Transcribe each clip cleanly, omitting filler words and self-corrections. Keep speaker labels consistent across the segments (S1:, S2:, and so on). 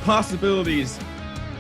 S1: possibilities.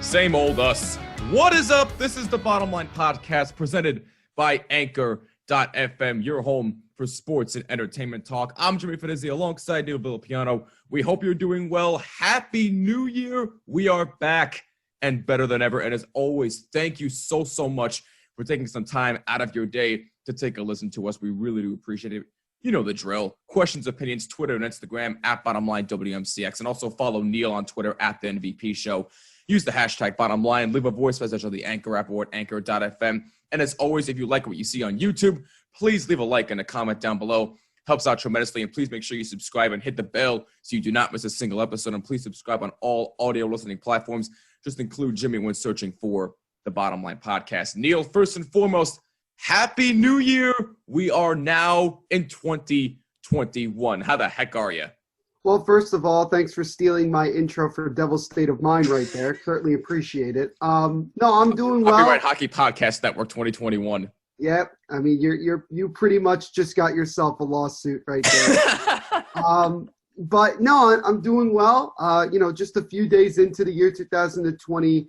S1: Same old us. What is up? This is the Bottom Line Podcast presented by Anchor.fm, your home for sports and entertainment talk. I'm Jimmy Finizzi alongside Neil Villapiano. We hope you're doing well. Happy New Year. We are back and better than ever. And as always, thank you so much for taking some time out of your day to take a listen to us. We really do appreciate it. You know the drill. Questions, opinions, Twitter and Instagram at BottomLineWMCX. And also follow Neil on Twitter at The MVP Show. Use the hashtag BottomLine. Leave a voice message on the Anchor app or at Anchor.fm. And as always, if you like what you see on YouTube, please leave a like and a comment down below. Helps out tremendously. And please make sure you subscribe and hit the bell so you do not miss a single episode. And please subscribe on all audio listening platforms. Just include Jimmy when searching for the Bottom Line Podcast. Neil, first and foremost, Happy New Year. We are now in 2021. How the heck are you?
S2: Well, first of all, thanks for stealing my intro for Devil's State of Mind right there. Certainly appreciate it. No, I'm doing well.
S1: Copyright Hockey Podcast Network 2021.
S2: Yep. I mean, you pretty much just got yourself a lawsuit right there. But no, I'm doing well. Just a few days into the year 2021.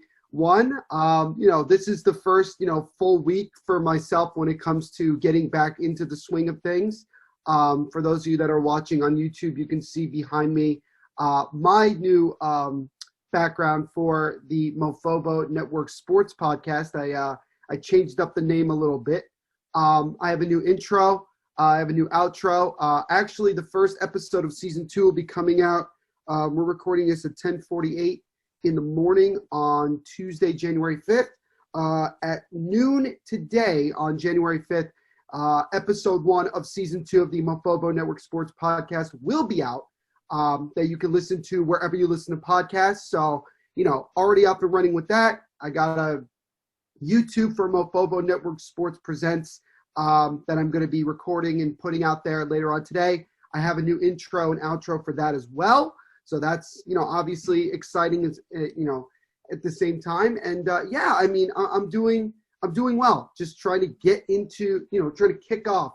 S2: This is the first, full week for myself when it comes to getting back into the swing of things. For those of you that are watching on YouTube, you can see behind me my new background for the Mofobo Network Sports Podcast. I changed up the name a little bit. I have a new intro. I have a new outro. Actually, the first episode of season 2 will be coming out. We're recording this at 10:48 in the morning on Tuesday, January 5th. At noon today on January 5th, episode 1 of season 2 of the Mofobo Network Sports Podcast will be out that you can listen to wherever you listen to podcasts. So, already up and running with that. I got a YouTube for Mofobo Network Sports Presents that I'm going to be recording and putting out there later on today. I have a new intro and outro for that as well. So that's, obviously exciting, at the same time. And I'm doing well. Just trying to get into, trying to kick off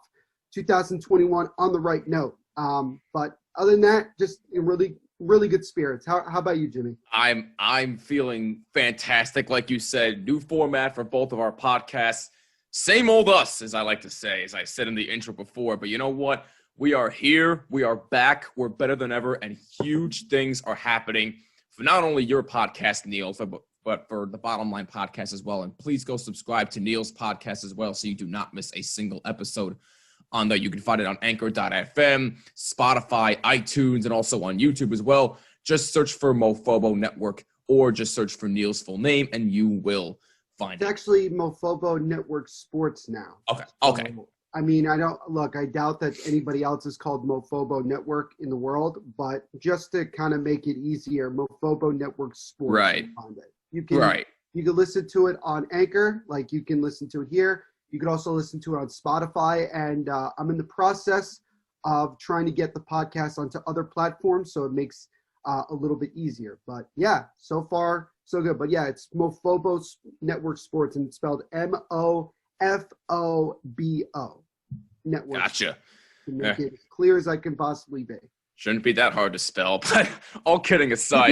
S2: 2021 on the right note. But other than that, just in really, really good spirits. How about you, Jimmy?
S1: I'm feeling fantastic. Like you said, new format for both of our podcasts. Same old us, as I like to say, as I said in the intro before. But you know what? We are here. We are back. We're better than ever. And huge things are happening for not only your podcast, Neil, but for the Bottom Line Podcast as well. And please go subscribe to Neil's podcast as well so you do not miss a single episode on there. You can find it on Anchor.fm, Spotify, iTunes, and also on YouTube as well. Just search for Mofobo Network or just search for Neil's full name and you will find it.
S2: It's actually Mofobo Network Sports now.
S1: Okay.
S2: I mean, I doubt that anybody else is called Mofobo Network in the world, but just to kind of make it easier, Mofobo Network Sports.
S1: Right.
S2: You can listen to it on Anchor, like you can listen to it here. You can also listen to it on Spotify, and I'm in the process of trying to get the podcast onto other platforms, so it makes a little bit easier. But yeah, so far so good. But yeah, it's Mofobo Network Sports, and it's spelled Mofobo Network.
S1: Gotcha.
S2: To make it as clear as I can possibly be.
S1: Shouldn't be that hard to spell, but all kidding aside.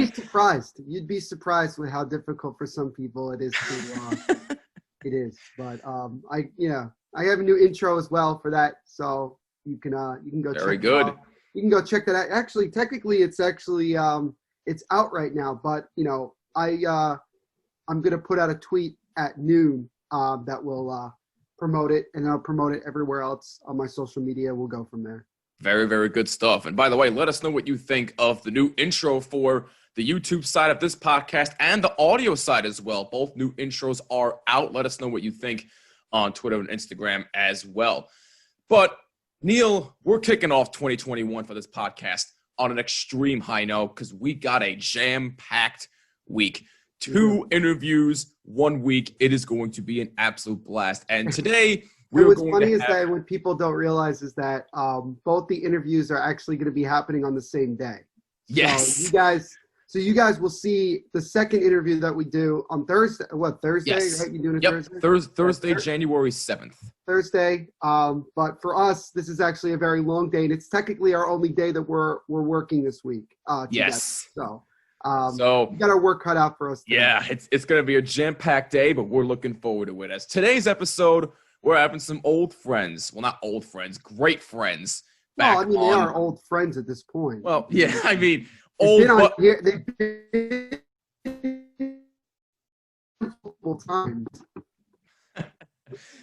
S2: You'd be surprised with how difficult for some people it is to it is. But I have a new intro as well for that, so you can go check
S1: Very good.
S2: It out. You can go check that out. Actually, technically it's out right now, but I'm gonna put out a tweet at noon that will promote it, and I'll promote it everywhere else on my social media. We'll go from there.
S1: Very, very good stuff. And by the way, let us know what you think of the new intro for the YouTube side of this podcast and the audio side as well. Both new intros are out. Let us know what you think on Twitter and Instagram as well. But Neil, we're kicking off 2021 for this podcast on an extreme high note because we got a jam-packed week. 2 interviews, 1 week. It is going to be an absolute blast. And today,
S2: what's funny is that what people don't realize is that both the interviews are actually going to be happening on the same day.
S1: Yes.
S2: So you guys will see the second interview that we do on Thursday. What, Thursday?
S1: Yes.
S2: Right? You doing it
S1: Thursday? Thursday, January 7th.
S2: Thursday. But for us, this is actually a very long day, and it's technically our only day that we're working this week.
S1: Yes.
S2: So
S1: So
S2: we got our work cut out for us today.
S1: Yeah, it's going to be a jam-packed day, but we're looking forward to it. As today's episode, we're having some old friends. Well, not old friends, great friends.
S2: Well, I mean, they are old friends at this point.
S1: Well, yeah, I mean,
S2: they've
S1: old.
S2: been multiple times.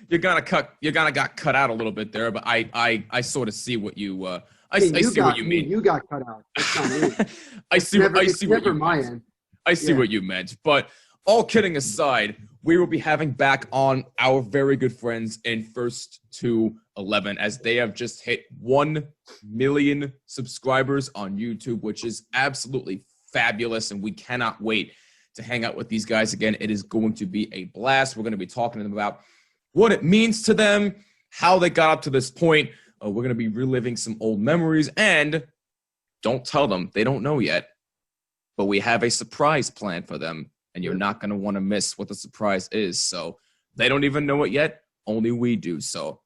S1: You're gonna got cut out a little bit there, but I sort of see what you I
S2: mean,
S1: see what you mean.
S2: You got cut out. That's not me.
S1: I see what you
S2: meant.
S1: End. I see what you meant. But all kidding aside, we will be having back on our very good friends in First to 11 as they have just hit 1 million subscribers on YouTube, which is absolutely fabulous, and we cannot wait to hang out with these guys again. It is going to be a blast. We're going to be talking to them about what it means to them, how they got up to this point. We're going to be reliving some old memories, and don't tell them. They don't know yet, but we have a surprise planned for them, and you're not going to want to miss what the surprise is. So they don't even know it yet. Only we do. So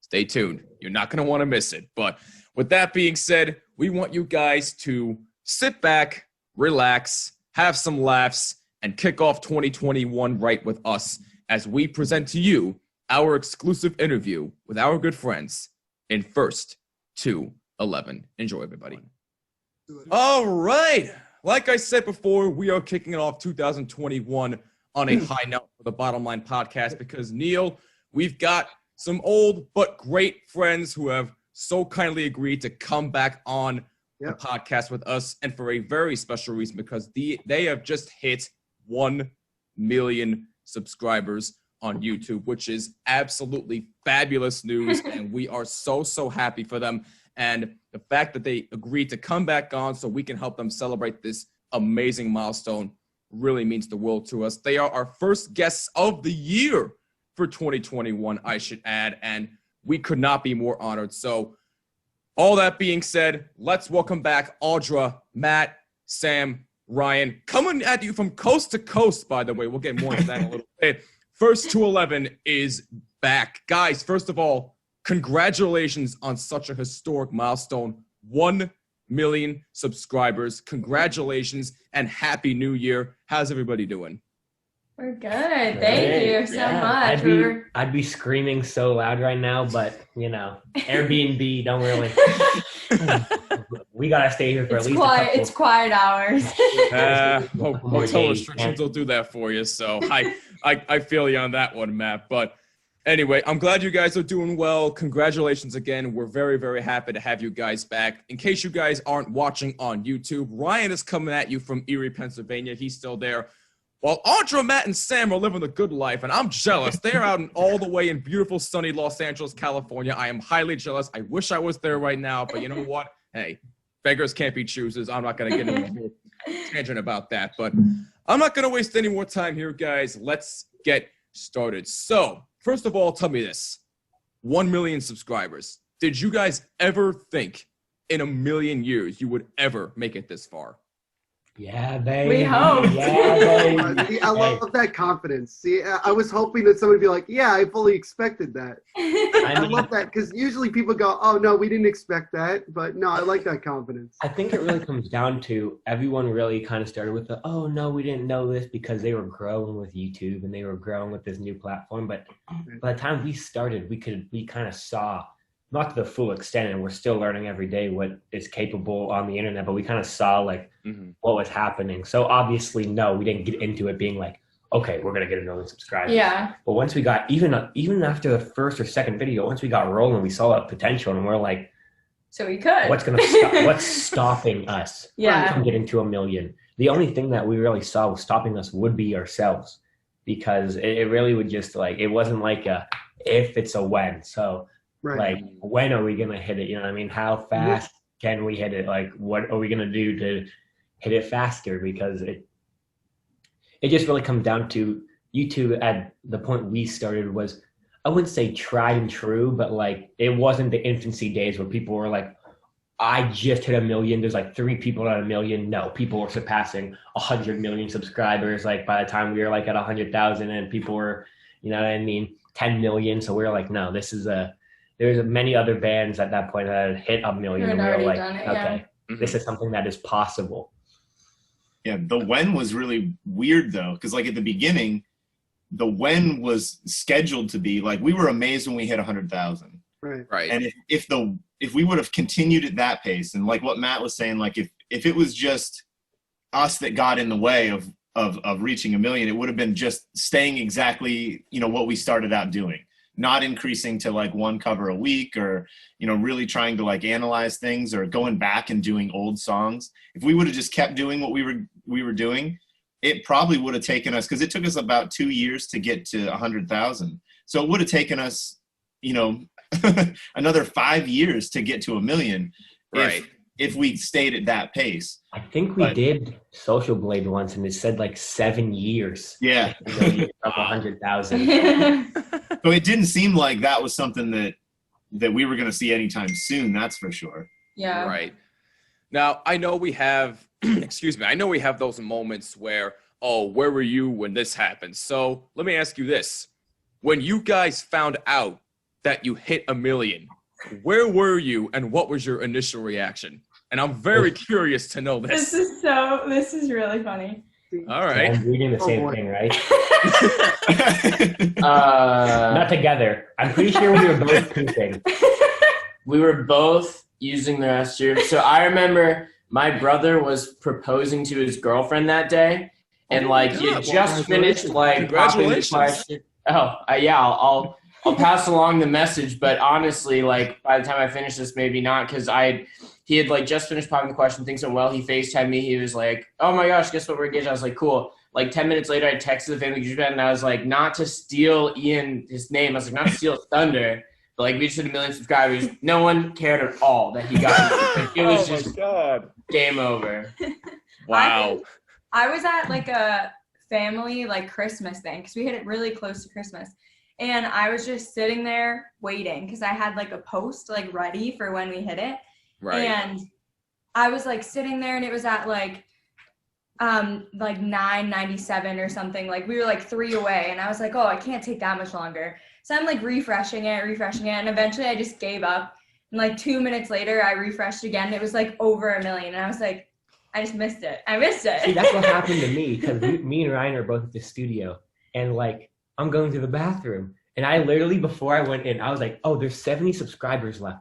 S1: stay tuned. You're not going to want to miss it. But with that being said, we want you guys to sit back, relax, have some laughs, and kick off 2021 right with us as we present to you our exclusive interview with our good friends in First to 11. Enjoy, everybody. All right. Like I said before, we are kicking off 2021 on a high note for the Bottom Line Podcast because, Neil, we've got some old but great friends who have so kindly agreed to come back on the podcast with us, and for a very special reason because they have just hit 1 million subscribers on YouTube, which is absolutely fabulous news, and we are so happy for them. And the fact that they agreed to come back on so we can help them celebrate this amazing milestone really means the world to us. They are our first guests of the year for 2021, I should add, and we could not be more honored. So all that being said, let's welcome back Audra, Matt, Sam, Ryan, coming at you from coast to coast, by the way. We'll get more into that in a little bit. First to 11 is back. Guys, first of all, congratulations on such a historic milestone. 1 million subscribers. Congratulations and Happy New Year. How's everybody doing?
S3: We're good. Thank you so much.
S4: I'd be screaming so loud right now, but Airbnb don't really. We gotta stay here for at least
S3: quiet. It's quiet hours.
S1: Hotel restrictions will do that for you. So I feel you on that one, Matt. But anyway, I'm glad you guys are doing well. Congratulations again. We're very happy to have you guys back. In case you guys aren't watching on YouTube, Ryan is coming at you from Erie, Pennsylvania. He's still there. While Audra, Matt, and Sam are living the good life, and I'm jealous. They're out all the way in beautiful, sunny Los Angeles, California. I am highly jealous. I wish I was there right now, but you know what? Hey, beggars can't be choosers. I'm not going to get into a tangent about that, but I'm not going to waste any more time here, guys. Let's get started. So, first of all, tell me this. 1 million subscribers. Did you guys ever think in a million years you would ever make it this far?
S4: Yeah, baby.
S3: We hope.
S4: Yeah, baby.
S2: I love that confidence. See, I was hoping that somebody would be like, yeah, I fully expected that. I love that because usually people go, oh, no, we didn't expect that. But no, I like that confidence.
S4: I think it really comes down to everyone really kind of started with the, oh, no, we didn't know this because they were growing with YouTube and they were growing with this new platform. But by the time we started, we kind of saw, not to the full extent, and we're still learning every day what is capable on the internet, but we kind of saw what was happening. So obviously, no, we didn't get into it being like, okay, we're going to get 1 million subscribers.
S3: Yeah.
S4: But once we got, even after the first or second video, once we got rolling, we saw that potential and we're like,
S3: so we could.
S4: What's stopping us from getting to 1 million? The only thing that we really saw was stopping us would be ourselves, because it really would just it wasn't like a if, it's a when. So when are we going to hit it? You know what I mean? How fast can we hit it? What are we going to do to hit it faster? Because it just really comes down to YouTube. At the point we started was, I wouldn't say tried and true, but it wasn't the infancy days where people were like, I just hit 1 million. There's 3 people at 1 million. No, people were surpassing 100 million subscribers. By the time we were at 100,000 and people were, 10 million. So we were like, no, this is there's many other bands at that point that had hit 1 million. And we were like, okay, this is something that is possible.
S5: Yeah, the when was really weird though, because like at the beginning, the when was scheduled to be like, we were amazed when we hit 100,000.
S1: Right.
S5: And if we would have continued at that pace, and like what Matt was saying, like if it was just us that got in the way of reaching 1 million, it would have been just staying exactly, what we started out doing, not increasing to like one cover a week, or, really trying to like analyze things or going back and doing old songs. If we would have just kept doing what we were doing, it probably would have taken us, because it took us about 2 years to get to 100,000. So it would have taken us, another 5 years to get to 1 million.
S1: Right.
S5: If we stayed at that pace.
S4: I think we did Social Blade once, and it said like 7 years.
S5: Yeah.
S4: Up 100,000.
S5: So it didn't seem like that was something that we were going to see anytime soon. That's for sure.
S3: Yeah.
S1: Right. Now, I know we have, I know we have those moments where, oh, where were you when this happened? So let me ask you this. When you guys found out that you hit 1 million, where were you and what was your initial reaction? And I'm very curious to know this.
S3: This is really funny.
S1: All right.
S4: I'm reading the same thing, right?
S6: Uh,
S4: Not together. I'm pretty sure we were both pooping.
S6: we were both using the restroom. So I remember my brother was proposing to his girlfriend that day, and like he had just finished like popping the question. Oh, yeah, I'll pass along the message, but honestly, like by the time I finish this, maybe not, because he had like just finished popping the question. Things went well. He FaceTimed me. He was like, "Oh my gosh, guess what, we're engaged." I was like, "Cool." Like 10 minutes later, I texted the family group chat, and I was like, not to steal his name. I was like, not to steal his thunder, but like we just hit 1 million subscribers. No one cared at all that he got it. Like, it was just game over.
S1: Wow.
S3: I was at like a family like Christmas thing, because we hit it really close to Christmas. And I was just sitting there waiting, because I had like a post like ready for when we hit it.
S1: Right.
S3: And I was like sitting there, and it was at like 997 or something. Like we were like 3 away, and I was like, oh, I can't take that much longer. So I'm like refreshing it, and eventually I just gave up. And like 2 minutes later, I refreshed again. And it was like over 1 million, and I was like, I just missed it.
S4: See, that's what happened to me, because me and Ryan are both at the studio, and like I'm going to the bathroom, and I literally, before I went in, I was like, oh, there's 70 subscribers left.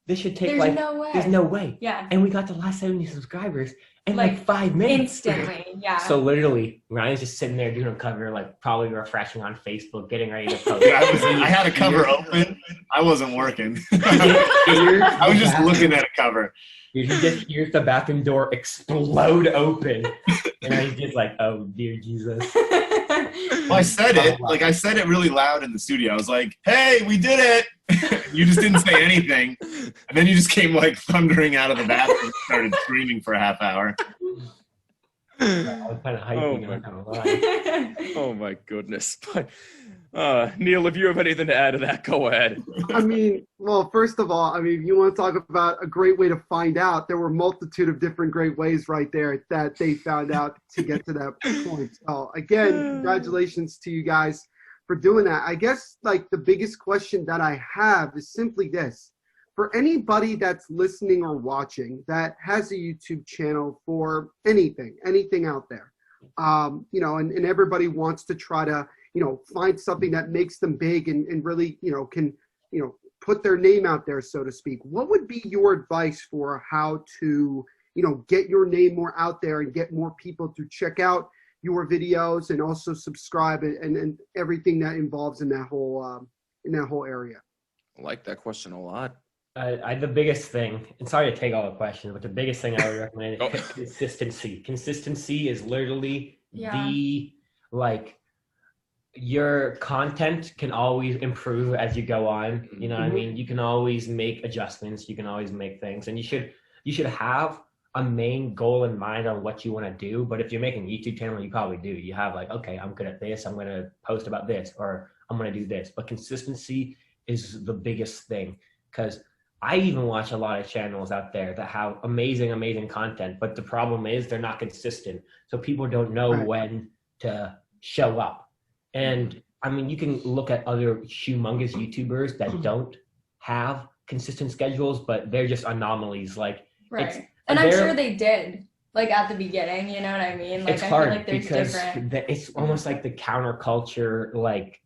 S4: This should take
S3: There's no way.
S4: There's no way.
S3: Yeah.
S4: And we got the last 70 subscribers in like 5 minutes.
S3: Instantly, yeah.
S4: So literally, Ryan's just sitting there doing a cover, like probably refreshing on Facebook, getting ready to post.
S5: Yeah, I had a cover open. I wasn't working. I was just looking at a cover.
S4: Dude, he just hears the bathroom door explode open. And he's just like, oh, dear Jesus.
S5: Well, I said it really loud in the studio. I was like, hey, we did it. You just didn't say anything. And then you just came like thundering out of the bathroom and started screaming for a half hour.
S4: I was kind of hyping, I'm not gonna lie.
S1: Oh my goodness. But Neil, if you have anything to add to that, go ahead.
S2: I mean, well, first of all, if you want to talk about a great way to find out, there were a multitude of different great ways right there that they found out to get to that point. So again, congratulations to you guys for doing that. I guess like the biggest question that I have is simply this. For anybody that's listening or watching that has a YouTube channel for anything out there, and everybody wants to try to, find something that makes them big and really, can, put their name out there, so to speak. What would be your advice for how to, get your name more out there and get more people to check out your videos and also subscribe and everything that involves in that whole area?
S1: I like that question a lot.
S4: The biggest thing, and sorry to take all the questions, but the biggest thing I would recommend is consistency. Consistency is literally your content can always improve as you go on. You know what I mean? You can always make adjustments. You can always make things, and you should have a main goal in mind on what you want to do. But if you're making a YouTube channel, you probably do. You have like, okay, I'm good at this. I'm going to post about this, or I'm going to do this. But consistency is the biggest thing, because I even watch a lot of channels out there that have amazing content, but the problem is they're not consistent. So people don't know when to show up. And I mean, you can look at other humongous YouTubers that don't have consistent schedules, but they're just anomalies. Like,
S3: right. And I'm sure they did. like at the beginning, you know what I mean? Like
S4: It's
S3: I
S4: hard
S3: feel like there's
S4: because
S3: different.
S4: it's almost like the counterculture, like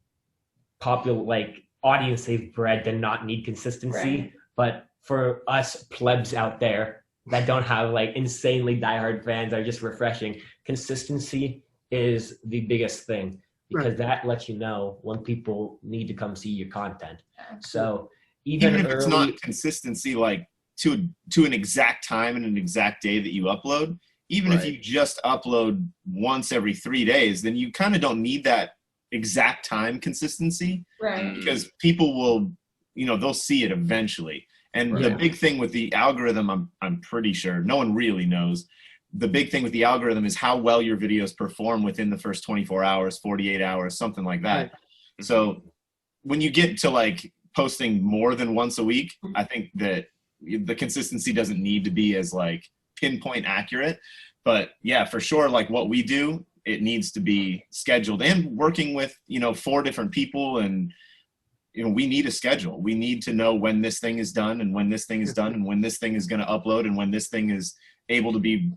S4: popular, like audience they've bred to not need consistency.
S3: Right.
S4: But for us plebs out there that don't have like insanely diehard fans are just refreshing, consistency is the biggest thing because that lets you know when people need to come see your content. So even
S5: if
S4: early,
S5: it's not consistency like to an exact time and an exact day that you upload, even if you just upload once every 3 days, then you kind of don't need that exact time consistency,
S3: Right.
S5: because people will, they'll see it eventually. And the big thing with the algorithm, I'm pretty sure no one really knows. The big thing with the algorithm is how well your videos perform within the first 24 hours, 48 hours, something like that.
S2: Right.
S5: So when you get to like posting more than once a week, I think that the consistency doesn't need to be as like pinpoint accurate. But yeah, for sure, like what we do, it needs to be scheduled, and working with 4 different people, and we need a schedule. We need to know when this thing is done and when this thing is done and when this thing is going to upload and when this thing is able to be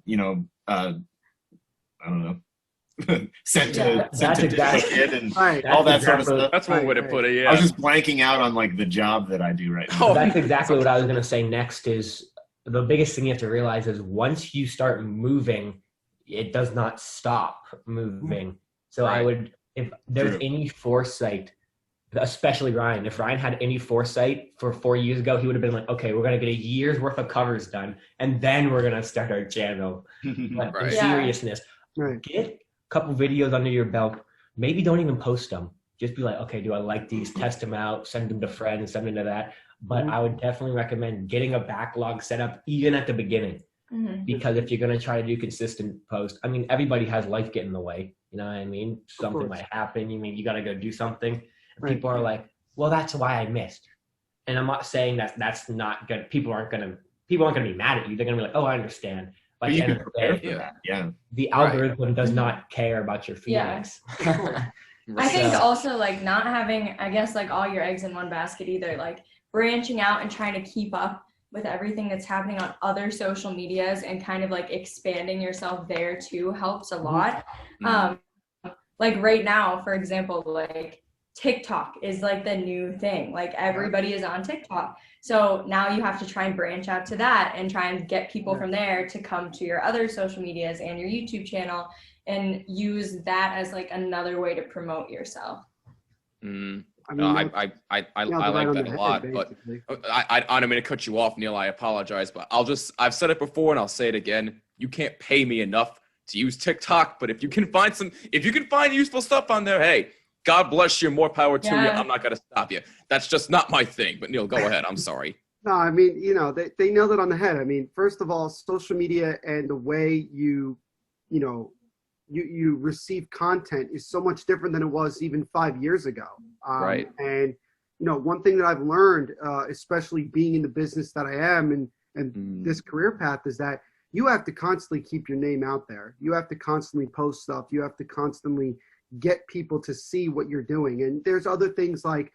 S5: I don't know, sent to kid and all that sort of stuff.
S1: That's one way to put it. Yeah,
S5: I was just blanking out on like the job that I do right now.
S4: Oh, that's exactly what I was going to say next. Is the biggest thing you have to realize is once you start moving, it does not stop moving. So I would, if there's any foresight, especially Ryan, if Ryan had any foresight for 4 years ago, he would have been like, okay, we're going to get a year's worth of covers done, and then we're going to start our channel. But in seriousness, get a couple videos under your belt. Maybe don't even post them. Just be like, okay, do I like these? Test them out, send them to friends, send them to that. But I would definitely recommend getting a backlog set up even at the beginning. Because if you're going to try to do consistent post, I mean, everybody has life get in the way. You know what I mean? Something might happen. You mean you got to go do something. And people are like, well, that's why I missed. And I'm not saying that that's not good. People aren't going to be mad at you. They're going to be like, oh, I understand. But
S5: you can prepare for that. Yeah.
S4: The algorithm does not care about your feelings.
S3: I think also like not having, I guess, like all your eggs in one basket either, like branching out and trying to keep up with everything that's happening on other social medias and kind of like expanding yourself there too helps a lot. Like right now, for example, like TikTok is like the new thing. Like everybody is on TikTok. So now you have to try and branch out to that and try and get people from there to come to your other social medias and your YouTube channel and use that as like another way to promote yourself.
S1: I like that a lot, but I don't mean to cut you off, Neil. I apologize, but I've said it before and I'll say it again. You can't pay me enough to use TikTok, but if you can find useful stuff on there, hey, God bless you, more power to you. I'm not going to stop you. That's just not my thing. But Neil, go ahead. I'm sorry.
S2: No, I mean, they nailed it on the head. I mean, first of all, social media and the way you receive content is so much different than it was even 5 years ago.
S1: Right.
S2: And, one thing that I've learned, especially being in the business that I am and this career path, is that you have to constantly keep your name out there. You have to constantly post stuff. You have to constantly get people to see what you're doing. And there's other things like,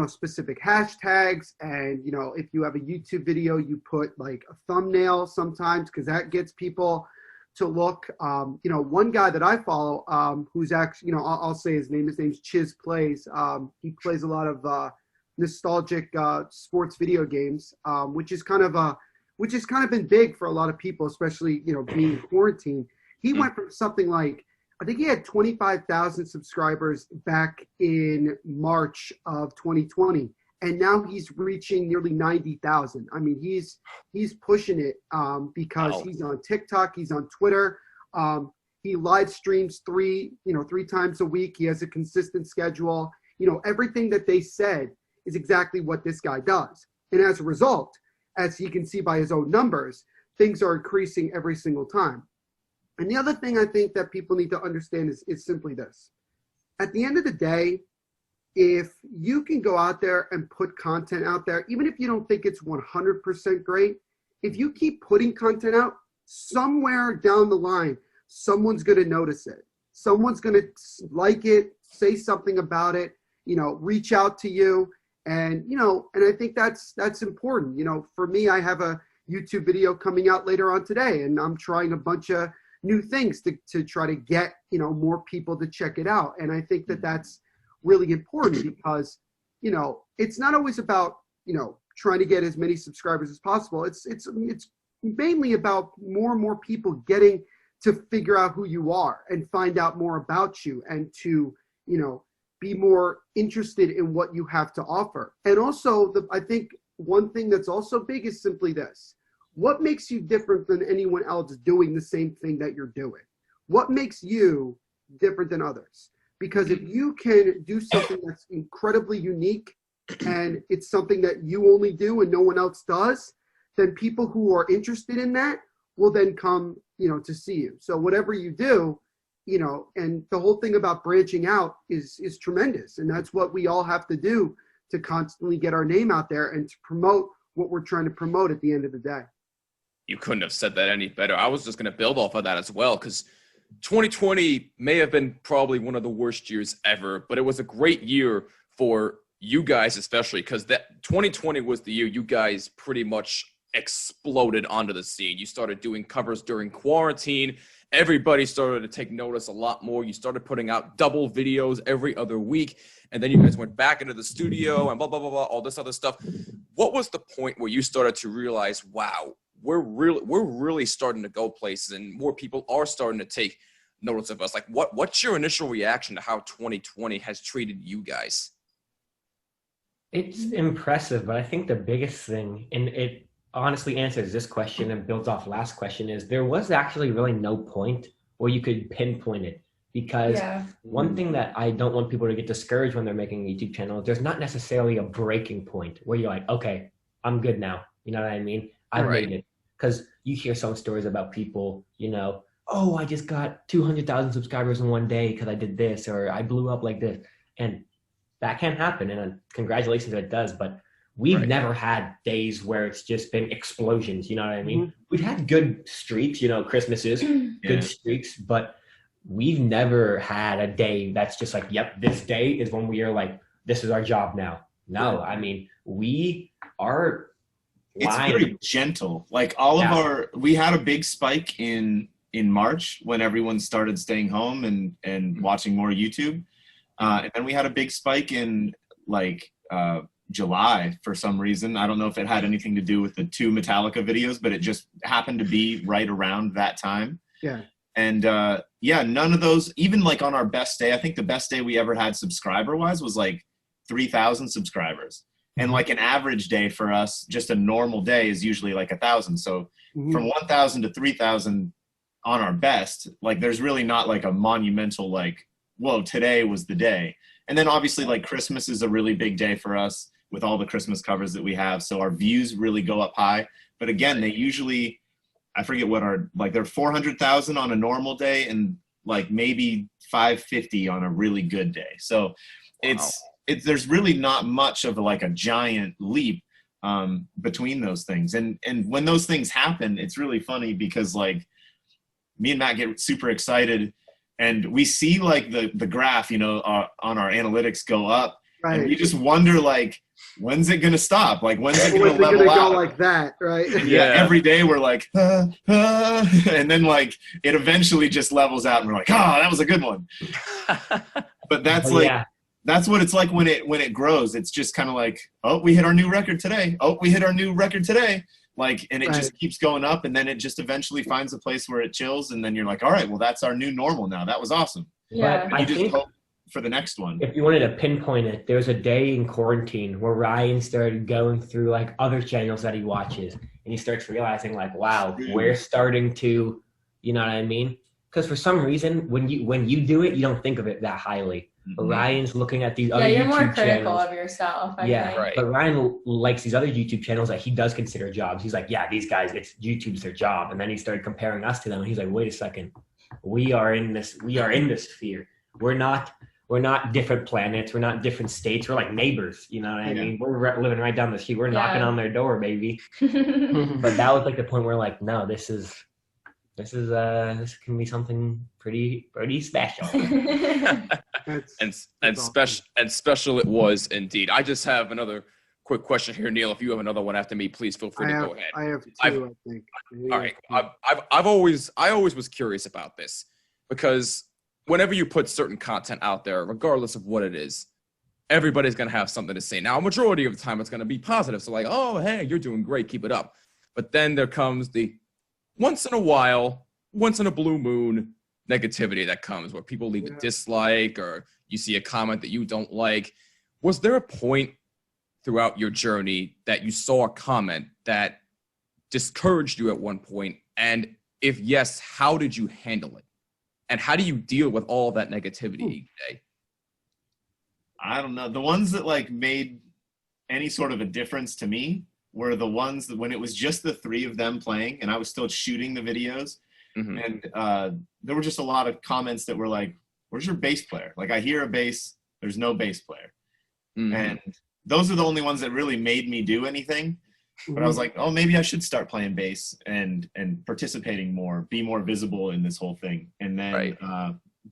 S2: specific hashtags. And, if you have a YouTube video, you put like a thumbnail sometimes because that gets people to look. One guy that I follow, who's actually, I'll say his name's Chiz Plays. He plays a lot of nostalgic sports video games, which is kind of been big for a lot of people, especially, being in quarantine. He went from something like, I think he had 25,000 subscribers back in March of 2020. And now he's reaching nearly 90,000. I mean, he's pushing it because he's on TikTok, he's on Twitter. He live streams three times a week. He has a consistent schedule. Everything that they said is exactly what this guy does. And as a result, as he can see by his own numbers, things are increasing every single time. And the other thing I think that people need to understand is simply this. At the end of the day, if you can go out there and put content out there, even if you don't think it's 100% great, if you keep putting content out, somewhere down the line, someone's going to notice it. Someone's going to like it, say something about it, reach out to you. And, and I think that's important. For me, I have a YouTube video coming out later on today, and I'm trying a bunch of new things to try to get, you know, more people to check it out. And I think that that's really important because, you know, it's not always about, you know, trying to get as many subscribers as possible. It's mainly about more and more people getting to figure out who you are and find out more about you and to, you know, be more interested in what you have to offer. And also, I think one thing that's also big is simply this. What makes you different than anyone else doing the same thing that you're doing? What makes you different than others? Because if you can do something that's incredibly unique and it's something that you only do and no one else does, then people who are interested in that will then come, you know, to see you. So whatever you do, you know, and the whole thing about branching out is tremendous. And that's what we all have to do to constantly get our name out there and to promote what we're trying to promote at the end of the day.
S1: You couldn't have said that any better. I was just going to build off of that as well, because 2020 may have been probably one of the worst years ever, but it was a great year for you guys, especially because that 2020 was the year you guys pretty much exploded onto the scene. You started doing covers during quarantine. Everybody started to take notice a lot more. You started putting out double videos every other week, and then you guys went back into the studio and blah, blah, blah, blah, all this other stuff. What was the point where you started to realize, wow, we're really starting to go places and more people are starting to take notice of us? Like, what's your initial reaction to how 2020 has treated you guys?
S4: It's impressive, but I think the biggest thing, and it honestly answers this question and builds off last question, is there was actually really no point where you could pinpoint it. Because one thing that I don't want people to get discouraged when they're making a YouTube channel, there's not necessarily a breaking point where you're like, okay, I'm good now. You know what I mean? I've made it. Because you hear some stories about people, you know, oh, I just got 200,000 subscribers in one day because I did this, or I blew up like this. And that can happen. And congratulations that it does. But we've never had days where it's just been explosions. You know what I mean? We've had good streaks, you know, Christmases, good streaks, but we've never had a day that's just like, yep, this day is when we are like, this is our job now. No, I mean, we are.
S5: It's very gentle. Like all of we had a big spike in March when everyone started staying home and watching more YouTube. And then we had a big spike in like July for some reason. I don't know if it had anything to do with the 2 Metallica videos, but it just happened to be right around that time.
S2: Yeah.
S5: And none of those, even like on our best day, I think the best day we ever had subscriber wise was like 3,000 subscribers. And like an average day for us, just a normal day is usually like 1,000. So from 1,000 to 3,000 on our best, like there's really not like a monumental, like, whoa, today was the day. And then obviously like Christmas is a really big day for us with all the Christmas covers that we have. So our views really go up high. But again, they usually, I forget what they're 400,000 on a normal day and like maybe 550 on a really good day. So there's really not much of like a giant leap between those things. And when those things happen, it's really funny because like me and Matt get super excited and we see like the graph, you know, on our analytics go up. Right. And we just wonder like, when's it going to stop? Like, when's it going to level out?
S2: Go like that, right?
S5: Yeah. Every day we're like, and then like it eventually just levels out and we're like, that was a good one. But that's that's what it's like when it grows. It's just kind of like, oh, we hit our new record today. Oh, we hit our new record today. Like, and it just keeps going up, and then it just eventually finds a place where it chills, and then you're like, all right, well, that's our new normal now. That was awesome.
S3: Yeah.
S5: And you just hope for the next one.
S4: If you wanted to pinpoint it, there was a day in quarantine where Ryan started going through like other channels that he watches, and he starts realizing like, wow, we're starting to, you know what I mean? Because for some reason, when you do it, you don't think of it that highly. But Ryan's looking at these other YouTube channels. Yeah, you're more critical
S3: of yourself, I think.
S4: Right. But Ryan likes these other YouTube channels that he does consider jobs. He's like, yeah, these guys, YouTube's their job. And then he started comparing us to them. And he's like, wait a second. We are in this sphere. We're not different planets. We're not different states. We're like neighbors. You know what I mean? We're living right down the street. We're knocking on their door, baby. But that was like the point where like, no, this can be something pretty special.
S1: And special it was indeed. I just have another quick question here, Neil. If you have another one after me, please feel free to go ahead.
S2: I have two, I think.
S1: All right. I always was curious about this because whenever you put certain content out there, regardless of what it is, everybody's going to have something to say. Now, a majority of the time, it's going to be positive. So like, oh, hey, you're doing great. Keep it up. But then there comes the once in a while, once in a blue moon negativity that comes where people leave a dislike or you see a comment that you don't like. Was there a point throughout your journey that you saw a comment that discouraged you at one point? And if yes, how did you handle it? And how do you deal with all that negativity each day?
S5: I don't know. The ones that like made any sort of a difference to me were the ones that when it was just the three of them playing and I was still shooting the videos. Mm-hmm. And there were just a lot of comments that were like, where's your bass player? Like I hear a bass, there's no bass player. Mm-hmm. And those are the only ones that really made me do anything. But I was like, oh, maybe I should start playing bass and participating more, be more visible in this whole thing. And then,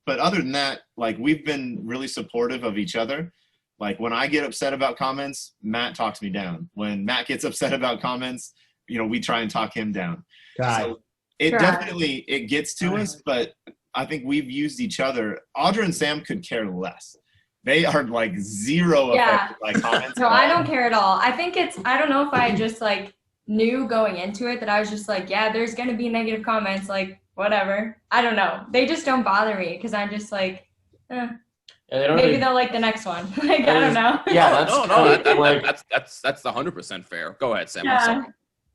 S5: but other than that, like we've been really supportive of each other. Like when I get upset about comments, Matt talks me down. When Matt gets upset about comments, you know, we try and talk him down. So it definitely, it gets to us, but I think we've used each other. Audra and Sam could care less. They are like zero affected by comments.
S3: No, I don't care at all. I think I don't know if I just like knew going into it that I was just like, yeah, there's going to be negative comments, like whatever. I don't know. They just don't bother me because I'm just like, maybe they'll like the next one. Like, I don't know.
S1: Yeah, that's 100% fair. Go ahead, Sam.
S3: Yeah.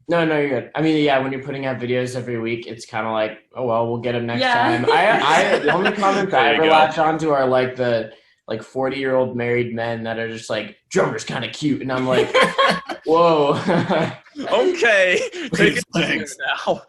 S6: No, you're good. I mean, yeah, when you're putting out videos every week, it's kind of like, oh, well, we'll get them next time. The only comments I ever latch onto are like the 40-year-old married men that are just like, drummer's kind of cute. And I'm like, whoa.
S1: Okay. Take it now.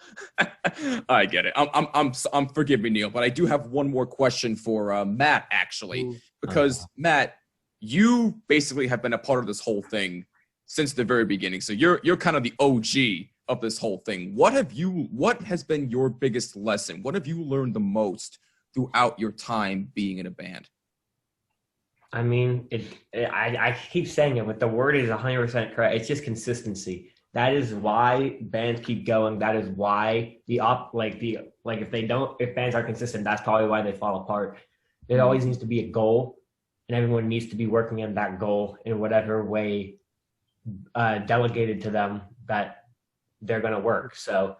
S1: I get it. I'm forgive me, Neil, but I do have one more question for Matt, actually, because Matt, you basically have been a part of this whole thing since the very beginning. So you're kind of the OG of this whole thing. What has been your biggest lesson? What have you learned the most throughout your time being in a band?
S4: I mean, I keep saying it, but the word is 100% correct. It's just consistency. That is why bands keep going. That is why if bands are consistent, that's probably why they fall apart. There always needs to be a goal, and everyone needs to be working on that goal in whatever way delegated to them that they're going to work. So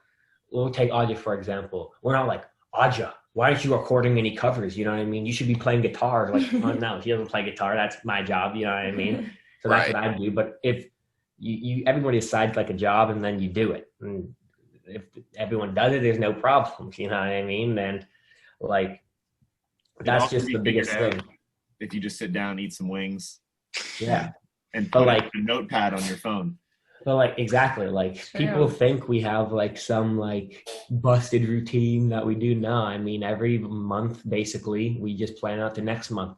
S4: we'll take Audra, for example. We're not like, Audra, why aren't you recording any covers? You know what I mean? You should be playing guitar. Like, oh, no, she doesn't play guitar. That's my job. You know what I mean? So that's what I do. But if everybody decides like a job and then you do it. And if everyone does it, there's no problems. You know what I mean? And like, that's just the biggest thing.
S5: If you just sit down, eat some wings.
S4: Yeah.
S5: And put like a notepad on your phone.
S4: But like, exactly. Like people think we have like some like busted routine that we do. No, I mean, every month, basically, we just plan out the next month.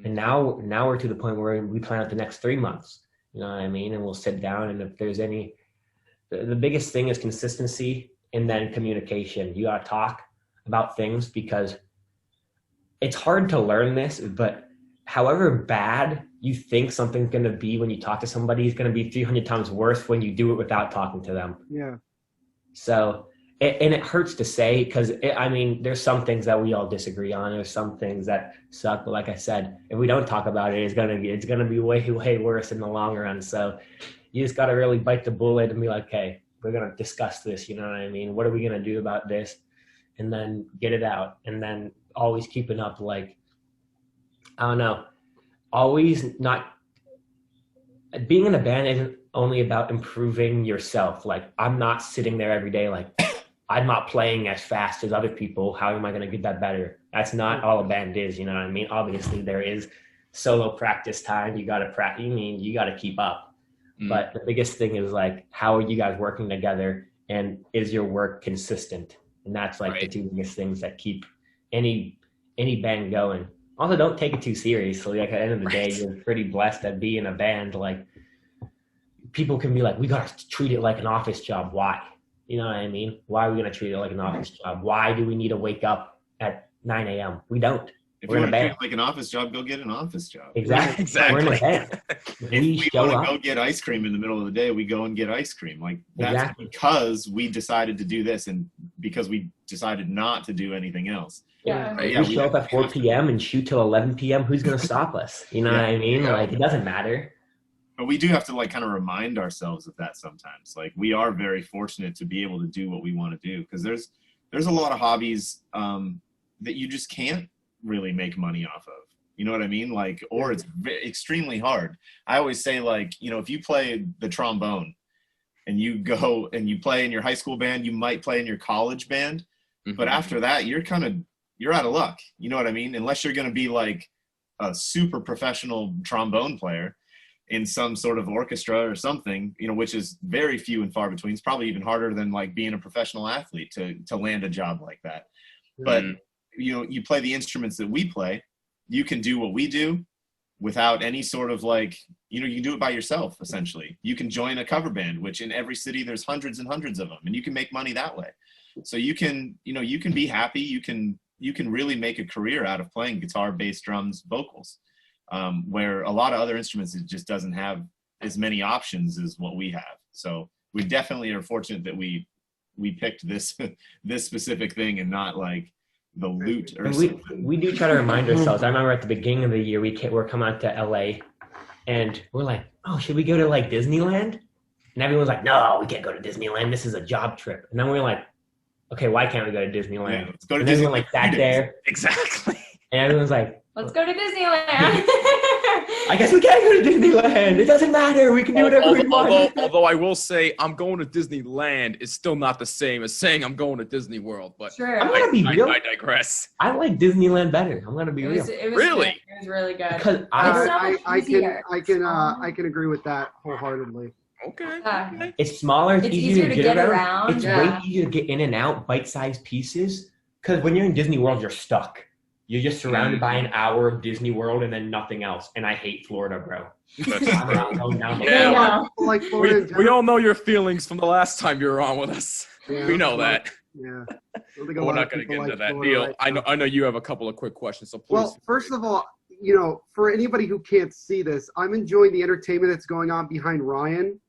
S4: And now we're to the point where we plan out the next 3 months. You know what I mean? And we'll sit down, and if there's the biggest thing is consistency and then communication. You got to talk about things because it's hard to learn this, but however bad you think something's going to be when you talk to somebody, it's going to be 300 times worse when you do it without talking to them.
S2: Yeah.
S4: So, and it hurts to say because, I mean, there's some things that we all disagree on. There's some things that suck. But like I said, if we don't talk about it, it's going to be way, way worse in the long run. So you just got to really bite the bullet and be like, okay, we're going to discuss this. You know what I mean? What are we going to do about this? And then get it out. And then always keeping up, like, I don't know, always not being in a band isn't only about improving yourself. Like, I'm not sitting there every day like, I'm not playing as fast as other people. How am I going to get that better? That's not all a band is, you know what I mean? Obviously, there is solo practice time. You got to practice. You got to keep up. But the biggest thing is like, how are you guys working together, and is your work consistent? And that's like the two biggest things that keep any band going. Also, don't take it too seriously. Like, at the end of the day, you're pretty blessed at being a band. Like, people can be like, we got to treat it like an office job. Why? You know what I mean? Why are we going to treat it like an office job? Why do we need to wake up at 9 a.m.? We don't.
S5: If you want to treat it like an office job, go get an office job.
S4: Exactly. We're in a band.
S5: If we want to go get ice cream in the middle of the day, we go and get ice cream. Like that's because we decided to do this and because we decided not to do anything else.
S3: Yeah.
S4: We show up at 4 p.m. and shoot till 11 p.m. Who's going to stop us? You know what I mean? Like, it doesn't matter.
S5: But we do have to like kind of remind ourselves of that sometimes. Like we are very fortunate to be able to do what we want to do because there's a lot of hobbies that you just can't really make money off of. You know what I mean? Like, or it's extremely hard. I always say like, you know, if you play the trombone and you go and you play in your high school band, you might play in your college band, but after that, you're out of luck. You know what I mean? Unless you're going to be like a super professional trombone player in some sort of orchestra or something, you know, which is very few and far between. It's probably even harder than like being a professional athlete to land a job like that. But you know, you play the instruments that we play, you can do what we do without any sort of like, you know, you can do it by yourself, essentially. You can join a cover band, which in every city there's hundreds and hundreds of them, and you can make money that way. So you can, you know, you can be happy. You can really make a career out of playing guitar, bass, drums, vocals, where a lot of other instruments, it just doesn't have as many options as what we have. So we definitely are fortunate that we picked this specific thing and not like the loot or something.
S4: We do try to remind ourselves. I remember at the beginning of the year, we're coming out to LA and we're like, oh, should we go to like Disneyland? And everyone's like, no, we can't go to Disneyland. This is a job trip. And then we're like, okay, why can't we go to Disneyland?
S5: Yeah, let's go to
S4: and
S5: Disneyland.
S4: Everyone like sat there.
S1: Exactly.
S4: And everyone's like,
S3: let's go to Disneyland.
S4: I guess we can't go to Disneyland. It doesn't matter. We can do whatever we want.
S1: Although I will say I'm going to Disneyland is still not the same as saying I'm going to Disney World. But
S3: sure.
S4: I'm gonna be real.
S1: I digress.
S4: I like Disneyland better. I'm gonna be real.
S3: It was
S1: Really?
S3: Good. It was really good.
S4: Because
S2: I can agree with that wholeheartedly.
S1: Okay.
S4: It's smaller. It's easier to get around. It's
S3: yeah.
S4: way easier to get in and out, bite-sized pieces. Because when you're in Disney World, you're stuck. You're just surrounded by an hour of Disney World and then nothing else. And I hate Florida, bro.
S1: We all know your feelings from the last time you were on with us.
S2: Yeah,
S1: we know that.
S2: Yeah.
S1: We're not going to get into that. Neil, I know you have a couple of quick questions, so please.
S2: Well, first of all, you know, for anybody who can't see this, I'm enjoying the entertainment that's going on behind Ryan.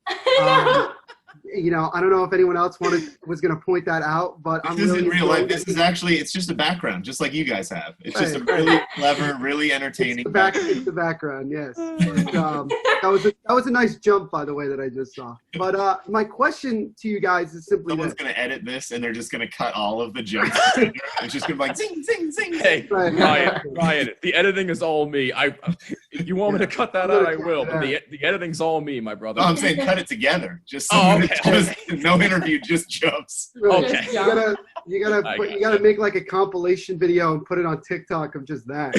S2: You know, I don't know if anyone else was going to point that out, but
S5: this isn't real life. This is actually, it's just a background, just like you guys have. It's just a really clever, really entertaining.
S2: It's the background, yes. And, that was a nice jump, by the way, that I just saw. But my question to you guys is simply:
S5: someone's going to edit this, and they're just going to cut all of the jumps. It's just going to be like zing, zing, zing.
S1: Hey, Ryan, the editing is all me. If you want me to cut that out, I will. But the editing's all me, my brother.
S5: No, I'm saying cut it together. Just no interview, just jumps.
S2: Really,
S1: Okay.
S2: You gotta make like a compilation video and put it on TikTok of just that.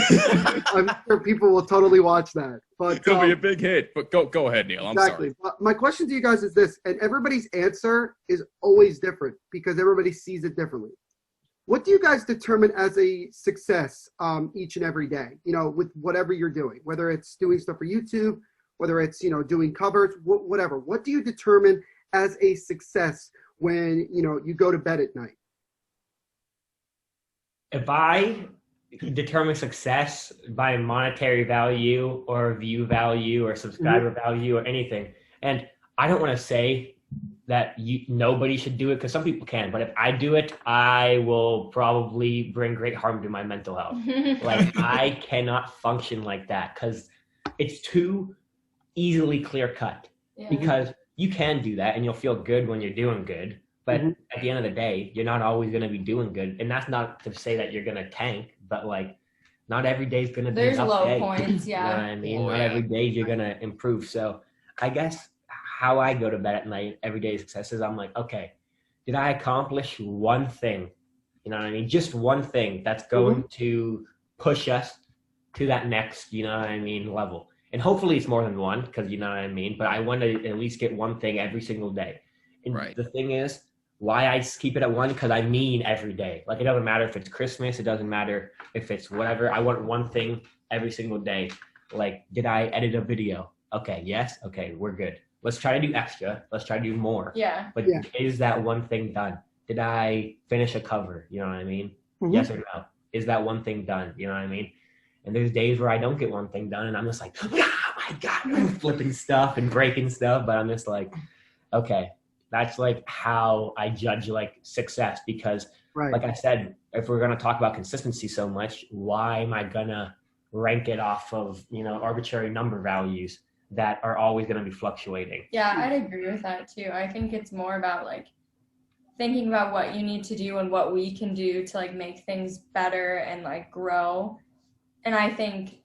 S2: I'm sure people will totally watch that. But
S1: it'll be a big hit. But go ahead, Neil. I'm
S2: exactly.
S1: sorry.
S2: But my question to you guys is this, and everybody's answer is always different because everybody sees it differently. What do you guys determine as a success each and every day? You know, with whatever you're doing, whether it's doing stuff for YouTube, whether it's, you know, doing covers, whatever. What do you determine as a success when, you know, you go to bed at night?
S4: If I determine success by monetary value or view value or subscriber value or anything, and I don't want to say that nobody should do it because some people can, but if I do it, I will probably bring great harm to my mental health. Like, I cannot function like that because it's too easily clear cut.
S3: Yeah.
S4: Because you can do that and you'll feel good when you're doing good. But at the end of the day, you're not always going to be doing good. And that's not to say that you're going to tank, but like, not every day is going to be
S3: There's
S4: enough
S3: low
S4: day.
S3: points,
S4: You know
S3: yeah.
S4: what I mean? Not every day you're going to improve. So I guess how I go to bed at night, every day success is I'm like, okay, did I accomplish one thing? You know what I mean? Just one thing that's going to push us to that next, you know what I mean, level. And hopefully it's more than one, because you know what I mean. But I want to at least get one thing every single day. And the thing is, why I keep it at one, because I mean every day. Like, it doesn't matter if it's Christmas. It doesn't matter if it's whatever. I want one thing every single day. Like, did I edit a video? Okay, yes. Okay, we're good. Let's try to do extra. Let's try to do more.
S3: Yeah.
S4: But is that one thing done? Did I finish a cover? You know what I mean? Yes or no? Is that one thing done? You know what I mean? And there's days where I don't get one thing done and I'm just like, oh my God, I'm flipping stuff and breaking stuff. But I'm just like, okay, that's like how I judge like success, because like I said, if we're going to talk about consistency so much, why am I going to rank it off of, arbitrary number values that are always going to be fluctuating?
S3: Yeah, I'd agree with that too. I think it's more about like thinking about what you need to do and what we can do to like make things better and like grow. And I think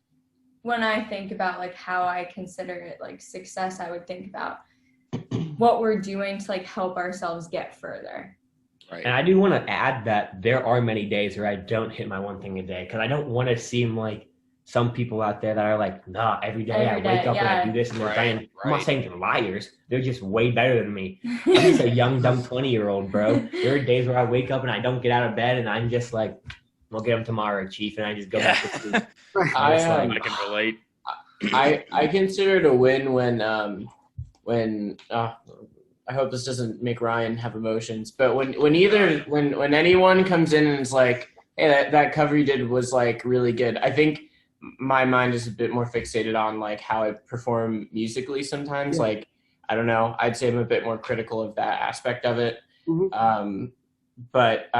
S3: when I think about like how I consider it like success, I would think about what we're doing to like help ourselves get further.
S4: Right. And I do want to add that there are many days where I don't hit my one thing a day, because I don't want to seem like some people out there that are like, nah, every day I wake up and I do this, and they're trying. I'm not saying they're liars. They're just way better than me. I'm just a young, dumb 20-year-old, bro. There are days where I wake up and I don't get out of bed, and I'm just like, we'll get them tomorrow, Chief, and I just go back to sleep.
S1: I can relate.
S6: I consider it a win when I hope this doesn't make Ryan have emotions, but when anyone comes in and is like, hey, that cover you did was like really good, I think my mind is a bit more fixated on like how I perform musically sometimes. Yeah. Like, I don't know, I'd say I'm a bit more critical of that aspect of it. Mm-hmm. But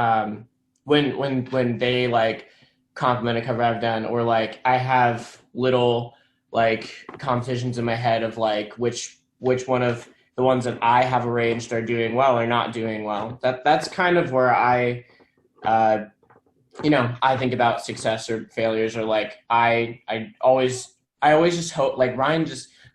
S6: when they like compliment a cover I've done, or like I have little like competitions in my head of like which one of the ones that I have arranged are doing well or not doing well. That's kind of where I think about success or failures, or like I always just hope, like Ryan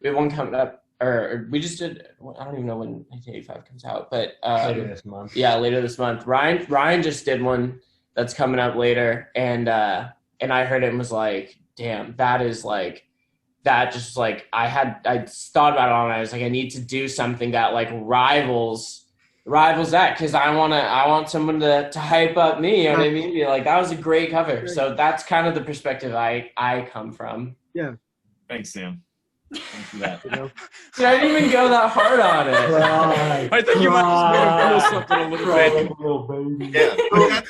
S6: we have one coming up, or we just did, I don't even know when 1985 comes out, but
S4: later this month.
S6: Yeah, later this month. Ryan just did one that's coming up later, and I heard it and was like, damn, that is like, that just like I thought about it all night. I was like, I need to do something that like rivals that, because I want someone to hype up me. You know what I mean? Be like, that was a great cover. So that's kind of the perspective I come from.
S2: Yeah.
S5: Thanks, Sam. Thanks for that.
S6: Dude, I didn't even go that hard on it.
S1: I think you might just something a little bit.
S5: Yeah.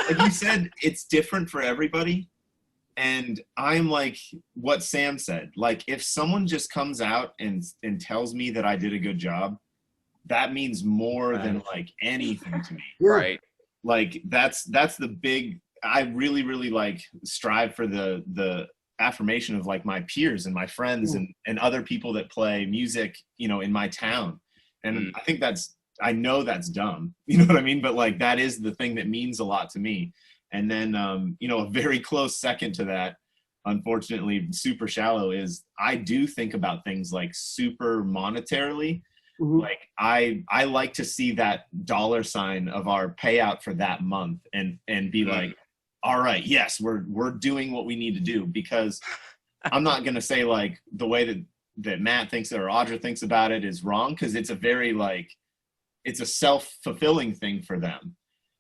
S5: Like you said, it's different for everybody. And I'm like what Sam said. Like, if someone just comes out and tells me that I did a good job, that means more than like anything to me.
S1: Right.
S5: Like that's the big, I really, really like strive for the affirmation of like my peers and my friends and other people that play music, in my town. And I think I know that's dumb. You know what I mean? But like, that is the thing that means a lot to me. And then, a very close second to that, unfortunately, super shallow, is I do think about things like super monetarily. Mm-hmm. Like I like to see that dollar sign of our payout for that month and be like, all right, yes, we're doing what we need to do, because I'm not going to say like the way that Matt thinks or Audra thinks about it is wrong, because it's a very like, it's a self-fulfilling thing for them.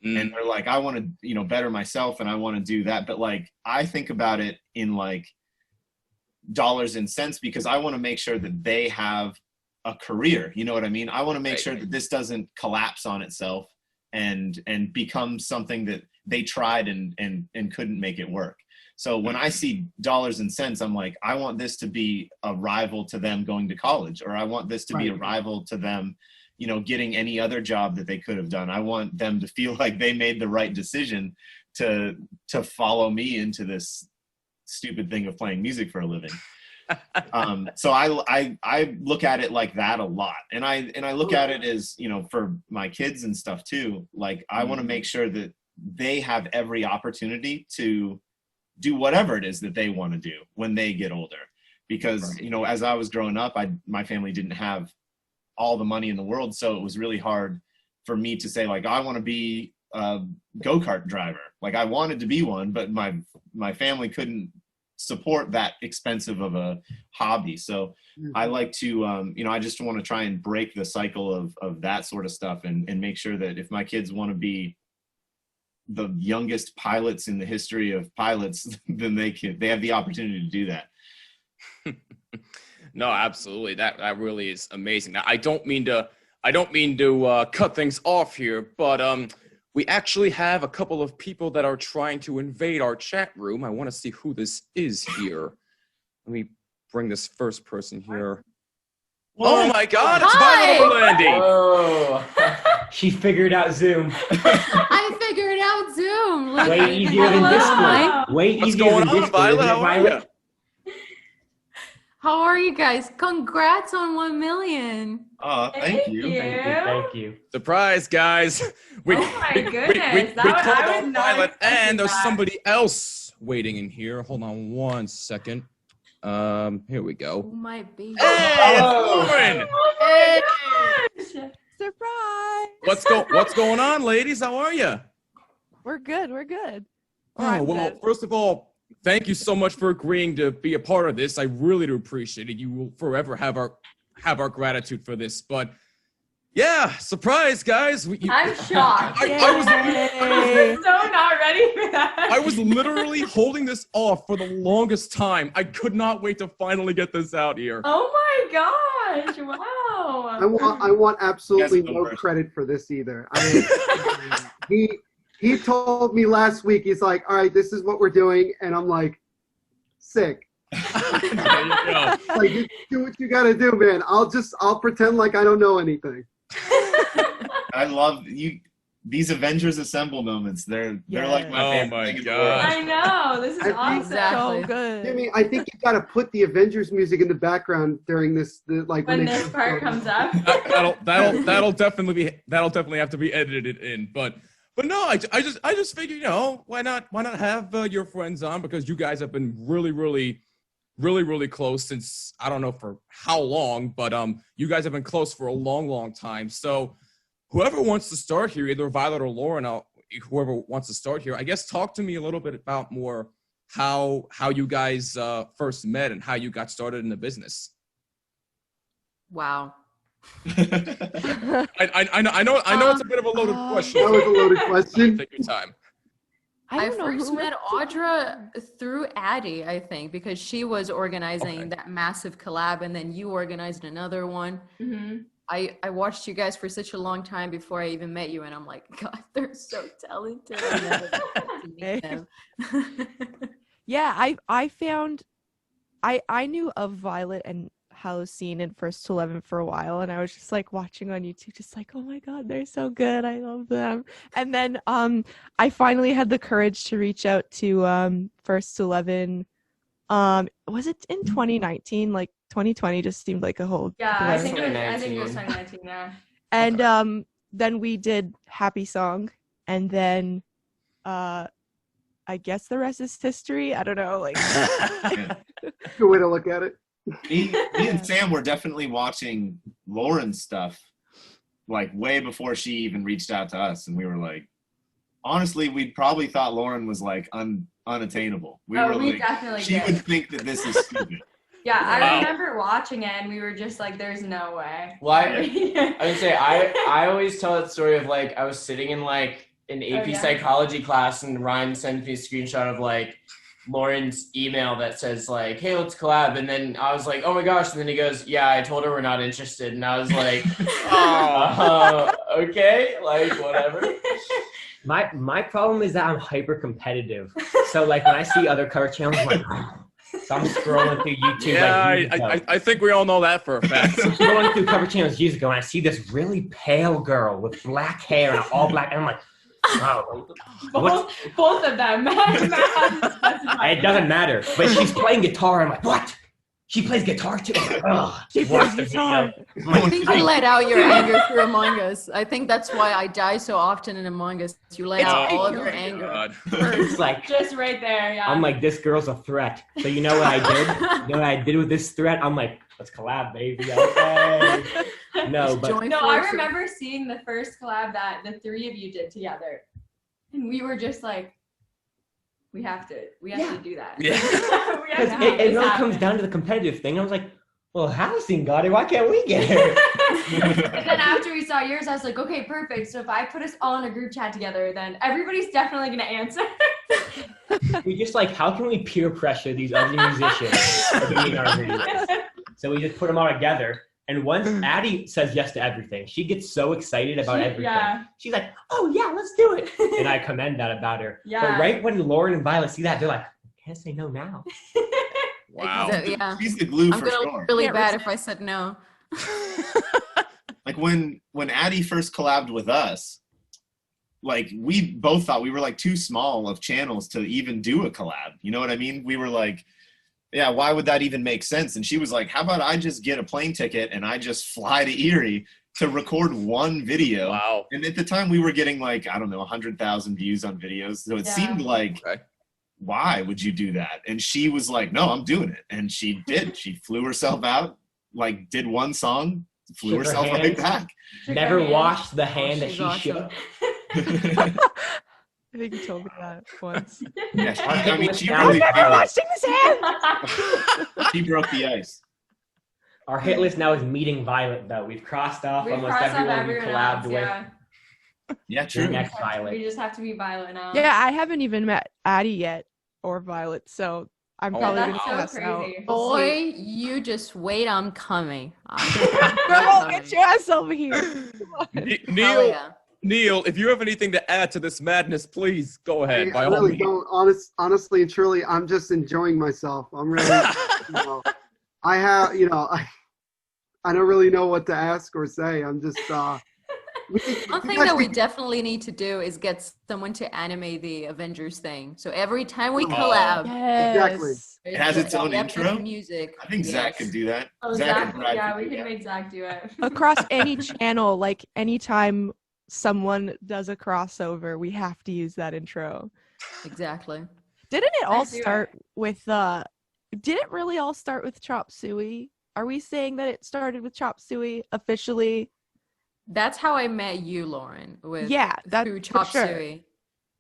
S5: And they're like, I want to, better myself and I want to do that. But like, I think about it in like dollars and cents, because I want to make sure that they have a career. You know what I mean? I want to make sure that this doesn't collapse on itself and become something that they tried and couldn't make it work. So when I see dollars and cents, I'm like, I want this to be a rival to them going to college, or I want this to be a rival to them, getting any other job that they could have done. I want them to feel like they made the right decision to follow me into this stupid thing of playing music for a living. So I look at it like that a lot. And I look at it as, for my kids and stuff too. Like, I want to make sure that they have every opportunity to do whatever it is that they want to do when they get older. Because, as I was growing up, my family didn't have all the money in the world. So it was really hard for me to say like, I want to be a go-kart driver. Like, I wanted to be one, but my family couldn't support that expensive of a hobby. So I like to, I just want to try and break the cycle of that sort of stuff and make sure that if my kids want to be the youngest pilots in the history of pilots, then they have the opportunity to do that.
S1: No, absolutely. That really is amazing. Now, I don't mean to cut things off here, but we actually have a couple of people that are trying to invade our chat room. I want to see who this is here. Let me bring this first person here. Oh my God, it's Violet Orlandi.
S6: Whoa.
S4: She figured out Zoom.
S7: I figured out Zoom. Look,
S4: Way easier than Discord. Way
S1: What's
S4: easier
S1: going
S4: than
S1: on,
S4: Discord.
S1: Violet?
S4: Isn't it,
S1: How are
S4: Violet?
S1: you?
S7: How are you guys? Congrats on 1 million.
S5: Thank you.
S4: Thank you.
S1: Surprise, guys.
S3: Oh my goodness.
S1: We
S3: That was-
S1: called
S3: I
S1: on
S3: was not
S1: Violet,
S3: expecting
S1: and there's
S3: that.
S1: somebody else waiting in here. Hold on one second. Here we
S7: Oh
S1: go.
S7: my baby.
S1: Hey,
S6: Oh.
S1: it's Lauren.
S3: Oh my gosh.
S8: Surprise!
S1: What's going on, ladies? How are you?
S8: We're good. We're good.
S1: Oh, well, first of all, thank you so much for agreeing to be a part of this. I really do appreciate it. You will forever have our gratitude for this. But yeah, surprise, guys.
S3: I'm shocked.
S1: I
S3: I'm so not ready for that.
S1: I was literally holding this off for the longest time. I could not wait to finally get this out here.
S3: Oh my gosh. Wow.
S2: I want absolutely
S5: Yes,
S2: no
S5: first.
S2: credit for this either. He told me last week, he's like, all right, this is what we're doing. And I'm like, sick.
S1: There you go.
S2: Like, you do what you got to do, man. I'll pretend like I don't know anything.
S5: I love you. These Avengers Assemble moments. They're like my
S1: Oh
S5: favorite
S1: my
S5: thing in the
S1: God.
S5: world.
S3: I know. This is
S2: I
S3: awesome.
S7: Exactly.
S8: So good.
S2: Jimmy, I think you got to put the Avengers music in the background during this,
S3: When
S2: they
S3: this part comes up.
S1: That'll definitely have to be edited in. But no, I just figured, why not have your friends on, because you guys have been really close since, I don't know for how long, but you guys have been close for a long time. So whoever wants to start here, either Violet or Lauren, whoever wants to start here, I guess talk to me a little bit about more how you guys first met and how you got started in the business.
S7: Wow.
S1: I know it's a bit of a loaded question.
S2: That was a loaded question.
S1: Take your time.
S7: I
S8: don't know
S7: first
S8: who
S7: met
S8: went to-
S7: Audra through Addie, I think, because she was organizing that massive collab, and then you organized another one.
S3: Mm-hmm.
S7: I watched you guys for such a long time before I even met you, and I'm like, God, they're so talented. I never got to meet them.
S8: Yeah, I found I knew of Violet and halocene and First to 11 for a while, and I was just like watching on YouTube, just like, oh my God, they're so good, I love them. And then I finally had the courage to reach out to First to 11. Was it in 2019? Like 2020 just seemed like a whole
S3: Yeah,
S8: blur.
S3: I think it was 2019, yeah.
S8: And then we did Happy Song, and then I guess the rest is history. I don't know, like
S2: Good way to look at it.
S5: Me and Sam were definitely watching Lauren's stuff like way before she even reached out to us, and we were like, honestly, we probably thought Lauren was like unattainable. We were
S3: We
S5: like,
S3: definitely
S5: she
S3: did.
S5: would think that this is stupid.
S3: Yeah, I
S1: Wow.
S3: remember watching it, and we were just like, "There's no way."
S6: Well, I would say I always tell that story of like I was sitting in like an AP
S3: yeah.
S6: psychology class, and Ryan sends me a screenshot of like Lauren's email that says like, "Hey, let's collab," and then I was like, "Oh my gosh!" And then he goes, "Yeah, I told her we're not interested," and I was like, "Okay, like whatever."
S4: My problem is that I'm hyper competitive. So like when I see other cover channels, I'm like, so I'm scrolling through YouTube.
S1: Yeah,
S4: like years ago.
S1: I think we all know that for a fact.
S4: I'm scrolling through cover channels years ago, and I see this really pale girl with black hair and all black, and I'm like, oh, what?
S3: Both of them.
S4: It doesn't matter. But she's playing guitar. I'm like, what? She plays guitar too? I'm like, oh,
S8: She
S4: watch
S8: plays
S4: the
S8: guitar.
S4: video. I'm
S7: I
S4: like,
S7: think you let out your anger through Among Us. I think that's why I die so often in Among Us. You let out all of your anger.
S1: God.
S4: it's like,
S3: Just right there, yeah.
S4: I'm like, this girl's a threat. So you know what I did? You know what I did with this threat? I'm like, let's collab, baby. Okay. No, but
S7: Join
S3: No, I
S7: forces.
S3: remember seeing the first collab that the three of you did together, and we were just like, we have to do that.
S1: Yeah.
S3: We have
S4: because
S3: to have
S4: it
S3: this
S4: really
S3: happen.
S4: comes down to the competitive thing. I was like, well, halocene got it. Why can't we get it?
S3: And then after we saw yours, I was like, okay, perfect. So if I put us all in a group chat together, then everybody's definitely gonna answer.
S4: We just like, how can we peer pressure these other musicians to be in our videos? So we just put them all together, And once Addie says yes to everything, she gets so excited about everything.
S3: Yeah.
S4: She's like, oh, yeah, let's do it. And I commend that about her.
S3: Yeah.
S4: But right when Lauren and Violet see that, they're like, can't say no now.
S1: Wow.
S7: Yeah.
S5: She's the glue
S7: I'm
S5: for
S7: gonna
S5: sure.
S7: look really
S8: Can't
S7: bad if I said no.
S5: Like when Addie first collabed with us, like we both thought we were like too small of channels to even do a collab. You know what I mean? We were like, yeah, why would that even make sense? And she was like, how about I just get a plane ticket and I just fly to Erie to record one video?
S1: Wow.
S5: And at the time we were getting like, I don't know, 100,000 views on videos. So it seemed like,
S1: Okay.
S5: why would you do that? And she was like, no, I'm doing it. And she did. She flew herself out, like did one song, flew
S4: Shook her
S5: herself right
S4: hands.
S5: back.
S4: Never
S3: hand.
S4: washed the hand that
S7: she's
S4: she
S7: awesome.
S4: shook.
S8: I think you told me that once.
S5: Yeah, I mean, she
S4: I'm
S5: really
S8: Never washing his hand.
S5: she broke the ice.
S4: Our hit list now is meeting Violet, though. We've crossed off
S3: We've
S4: almost
S3: crossed off
S4: everyone we
S3: everyone
S4: collabed
S3: else,
S4: with.
S3: yeah.
S5: Yeah,
S4: The
S5: true.
S4: next
S3: We
S4: Violet.
S3: just have to be Violet now.
S8: Yeah, I haven't even met Addie yet or Violet, so I'm
S1: Oh,
S8: probably
S3: that's
S8: gonna
S3: so
S8: pass out.
S3: crazy.
S7: Boy, you just wait. I'm coming.
S8: Girl, get your ass over here. Come on.
S1: Neil,
S7: yeah.
S1: Neil, if you have anything to add to this madness, please go ahead.
S2: I
S1: By all
S2: really
S1: means.
S2: don't. Honestly and truly, I'm just enjoying myself. I'm really, I have, I don't really know what to ask or say. I'm just.
S7: One thing that we definitely need to do is get someone to animate the Avengers thing. So every time we collab,
S2: Exactly.
S5: It has its own
S7: we have to
S5: intro?
S7: have music.
S5: I think Zach
S7: Yes.
S5: could do that.
S3: Oh,
S5: Zach
S3: Zach,
S5: and Brad
S3: yeah,
S5: could
S3: we
S5: do
S3: can
S5: that.
S3: make Zach do it.
S8: Across any channel, like anytime someone does a crossover, we have to use that intro.
S7: Exactly.
S8: Didn't it all
S3: Let's do it.
S8: start with did it really all start with Chop Suey? Are we saying that it started with Chop Suey officially?
S7: That's how I met you, Lauren. With
S8: Yeah, that
S7: through
S8: for
S7: Chop
S8: sure.
S7: Suey.